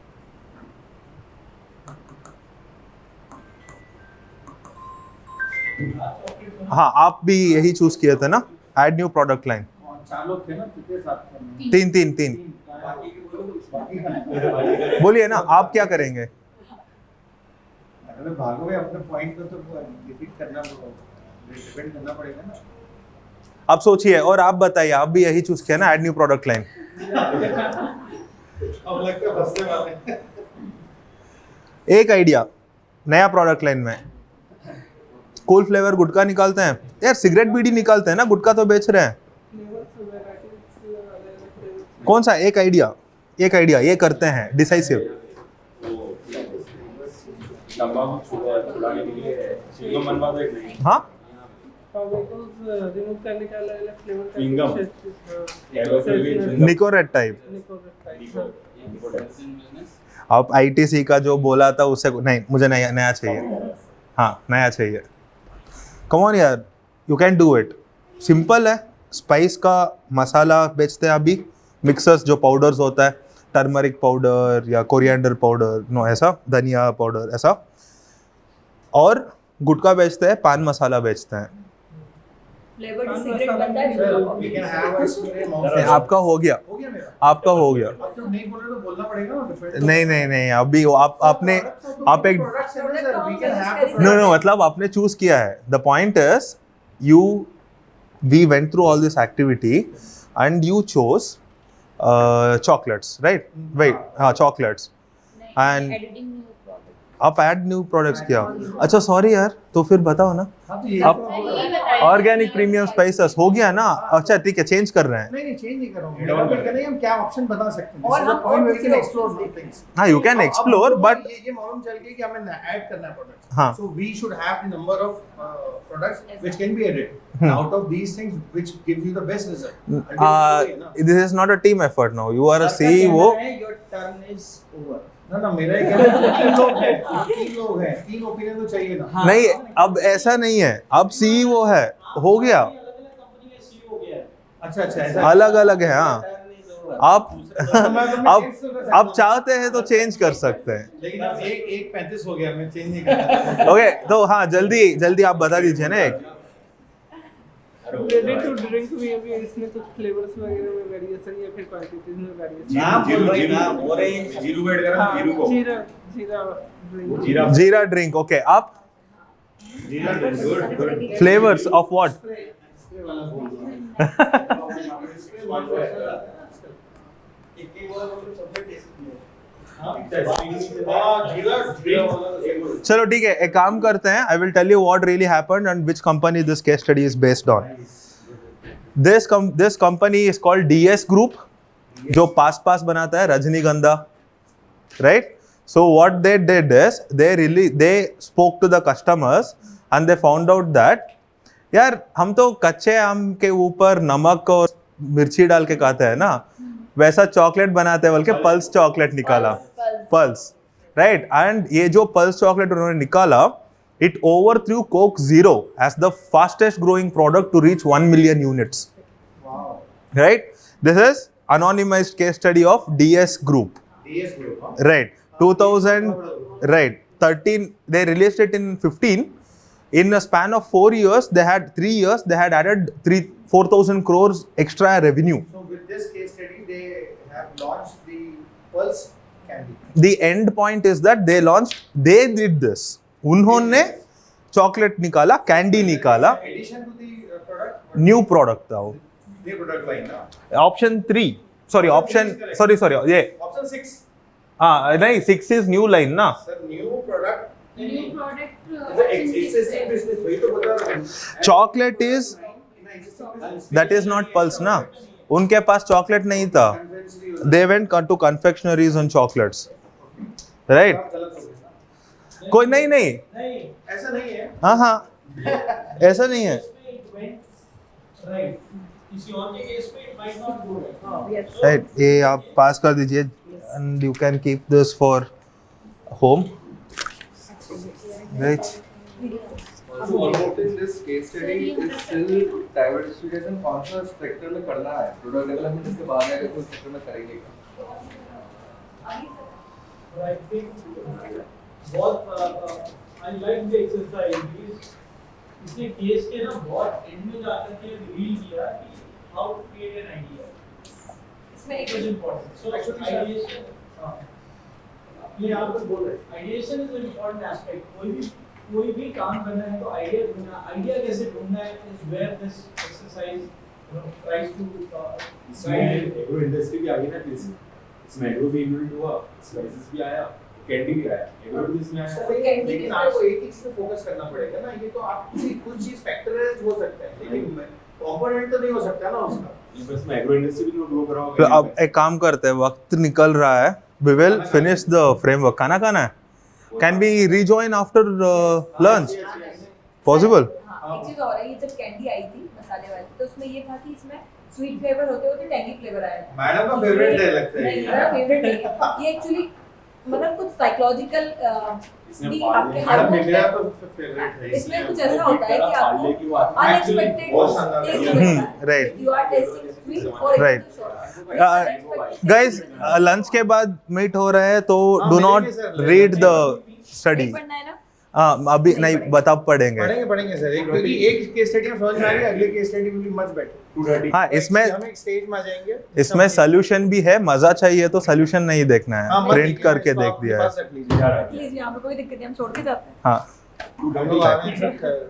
A: हाँ, आप भी यही चूज किए थे ना, ऐड न्यू प्रोडक्ट लाइन।
B: 4 लोग थे ना, कितने साथ थे?
A: 3
B: बाकी के बोलो, बाकी का
A: बोलिए ना, आप क्या करेंगे?
B: अगर भागोगे अपने पॉइंट को तो डिफीट करना डिपेंड करना पड़ेगा ना।
A: आप सोचिए और आप बताइए, आप भी यही चूज किया ना, ऐड न्यू प्रोडक्ट लाइन।
B: अब लगता है फंसने वाले हैं।
A: एक आइडिया नया प्रोडक्ट लाइन में, कूल फ्लेवर गुटखा निकालते हैं यार, सिगरेट बीड़ी निकालते हैं ना, गुटखा तो बेच रहे हैं। कौन सा एक आइडिया ये करते हैं डिसाइसिव।
C: तंबाकू छुड़ाने के लिए चिंगम बनवा दो एक नहीं।
A: हाँ,
G: रिमूव करने का अलग फ्लेवर का
C: Chewing-gum. Yellow flavour
A: Nicorette type. आप आईटीसी का जो बोला था उससे नहीं, मुझे नया चाहिए। हाँ, नया चाहिए। कम ऑन यार, you can do it. Simple है, स्पाइस का मसाला बेचते हैं अभी, मिक्सर्स जो पाउडर्स होता है, टर्मरिक पाउडर या कोरिएंडर पाउडर, नो ऐसा, धनिया पाउडर ऐसा, और गुटखा बेचते हैं, पान मसाला बेचते हैं।
D: फ्लेवर्ड सिगरेट बनता है
B: सर
D: जो
B: we can have a spray
A: नहीं, आपका हो गया,
B: हो गया मेरा।
A: आपका हो गया।
B: अब तो नहीं बोल रहे तो बोलना पड़ेगा ना, डिफरेंट।
A: नहीं, अभी वो आपने आप एक
B: प्रोडक्ट्स है sir, we can have
A: no, मतलब आपने चूज किया है। The point is we went through all this activity and you chose chocolates, right? Wait, हाँ, chocolates, And-
H: editing new product.
A: आप ऐड न्यू प्रोडक्ट्स किया। अच्छा सॉरी यार, तो फिर बताओ ना, आप ऑर्गेनिक प्रीमियम स्पाइसेस हो गया ना। अच्छा ठीक है, चेंज कर रहे हैं।
B: नहीं चेंज नहीं करूंगा। डेवलपमेंट करने हम क्या ऑप्शन बता सकते हैं।
D: और
B: This is the
D: हम
B: point
D: और
B: where we can
D: दूसरे
B: explore
D: options
B: new things।
A: हाँ, यू कैन एक्सप्लोर, बट
B: ये मालूम चल गया कि हमें ऐड करना है प्रोडक्ट्स।
A: हाँ।
B: So we should have the number of products which can be added. Out of these things, which gives you the best result. Ultimately, ना।
A: This is not a team effort now, you are a CEO.
F: Your turn is over.
B: ना मेरा ये कहना है, 3 लोग हैं, 3 opinion तो चाहिए ना।
A: नहीं, अब ऐसा नहीं है, अब सीईओ है, हो गया,
E: अलग-अलग कंपनी का CEO हो गया है।
B: अच्छा ऐसा।
A: अलग अलग है। हाँ, आप चाहते हैं तो चेंज कर सकते हैं.
B: लेकिन अब एक 35 हो गया, मैं चेंज नहीं करना.
A: ओके, तो हाँ जल्दी आप बता दीजिए ना एक.
G: रेडी टू ड्रिंक भी अभी इसमें कुछ फ्लेवर्स वगैरह में वेरिएशन या फिर क्वांटिटीज में वेरिएशन.
F: नाम बोल भाई, नाम हो रहे हैं.
C: जीरो ऐड करा जीरो को
G: जीरा
A: जीरा ड्रिंक. ओके, आप फ्लेवर्स ऑफ व्हाट? चलो ठीक है, एक काम करते हैं. I will tell you what really happened and which company this case study is based on. This company is called DS group, जो पास बनाता है Rajnigandha, right? So what they did is they spoke to the customers and they found out that यार हम तो कच्चे आम के ऊपर नमक और मिर्ची डाल के खाते हैं ना, वैसा चॉकलेट बनाते हैं, बल्कि पल्स चॉकलेट निकाला. Pulse, right? एंड ये जो पल्स चॉकलेट उन्होंने निकाला, it overthrew Coke Zero as the fastest growing product to reach 1 million units.
B: Wow.
A: Right? This is anonymized case study of DS Group.
B: DS Group, huh?
A: Right. 2000, right. 13, they released it in 15. In a span of 4 years, they had 3 years, they had added 4,000 crores extra revenue.
B: So with this case study, they have launched the Pulse candy.
A: The end point is that they did this. उन्होंने chocolate निकाला, candy निकाला,
B: Addition to the product.
A: New product था वो.
B: New product line ना.
A: Option 3, sorry ये
B: Option 6.
A: हाँ नहीं, 6 is new line ना.
B: Sir, new product.
H: New product
B: Existing business वही तो बता रहा हूँ.
A: Chocolate is that is not pulse ना. उनके पास चॉकलेट नहीं था. They went to confectionaries and chocolates, right?
B: गलत हो गया.
A: कोई नहीं,
B: ऐसा नहीं है.
A: हाँ ऐसा नहीं है.
E: राइट, किसी और के केस में it might not go right.
A: Right, ये आप पास कर दीजिए and you can keep this for home, right?
I: So one more thing, this case study is still diversification कौन सा सेक्टर में करना है, प्रोडक्ट डेवलपमेंट इसके बाद है कि उस सेक्टर में करेंगे.
E: I think बहुत I like the exercise because इसने केस के ना बहुत एंड में जाकर के रिवील किया कि how to create an idea.
D: इसमें
E: It is important. So ideation, ये आप लोग बोल रहे हैं. Ideation is an important aspect. कोई भी काम करना है तो आइडिया ढूंढना, आइडिया कैसे ढूंढना है is where this exercise tries to
C: इसमें एग्रो इंडस्ट्री भी आ गई ना प्लीज. इसमें एग्रो भी इंक्लूड हुआ, स्पाइसेस भी आया, कैंडी भी आया, एग्रो भी इसमें आया.
B: लेकिन आपको एक चीज पे फोकस करना पड़ेगा ना. ये तो आप कुछ चीज फैक्टराइज हो सकता है, लेकिन कंपोनेंट तो नहीं हो सकता ना उसका.
C: इसमें एग्रो इंडस्ट्री भी ग्रो
A: तो
C: कराओगे.
A: अब एक काम करते हैं, वक्त निकल रहा है. We will finish the framework. खाना है? Can we rejoin after lunch? Possible?
D: हाँ, एक चीज और है, ये जब कैंडी आई थी मसाले वाली, तो उसमें ये था कि इसमें स्वीट फ्लेवर होते टैंगी फ्लेवर आया था.
B: मैडम का फेवरेट है लगता है.
D: नहीं, मेरा फेवरेट नहीं है. ये एक्चुअली मतलब कुछ साइकोलॉजिकल भी आपके
B: मैडम
D: हार्मोन्स
B: मेरा
D: में,
B: तो फेवरेट है.
D: इसमें कुछ ऐसा होता है कि आपको अनएक्सपेक्टेड
B: बहुत शानदार
D: टेस्ट
B: है.
D: मिलता है.
A: right.
D: You are tasting sweet और
A: Right. Guys, lunch के बाद मीट हो रहे हैं, तो
B: हाँ,
A: do
B: मिलेंगे
A: not
B: sir.
A: read the study.
D: पढ़ना है ना.
A: अभी नहीं, बता पढ़ेंगे.
B: पढ़ेंगे सर. क्योंकि एक केस स्टडी में समझ में आ गया, अगले case study will be much better.
C: 230.
A: हाँ, इसमें
B: हम एक स्टेज में आ जाएंगे.
A: इसमें सोल्यूशन भी है. मजा चाहिए तो सोल्यूशन नहीं देखना
B: हाँ,
A: है,
B: मत
A: प्रिंट
B: देखिए,
A: करके
B: इसको
A: देख
B: आपके
A: दिया है.
B: पास रख लीजिए.
D: प्लीज, यहाँ पे कोई दिक्कत नहीं, हम छोड़ के जाते हैं.
A: हाँ,
B: हम लोग आ रहे हैं सर.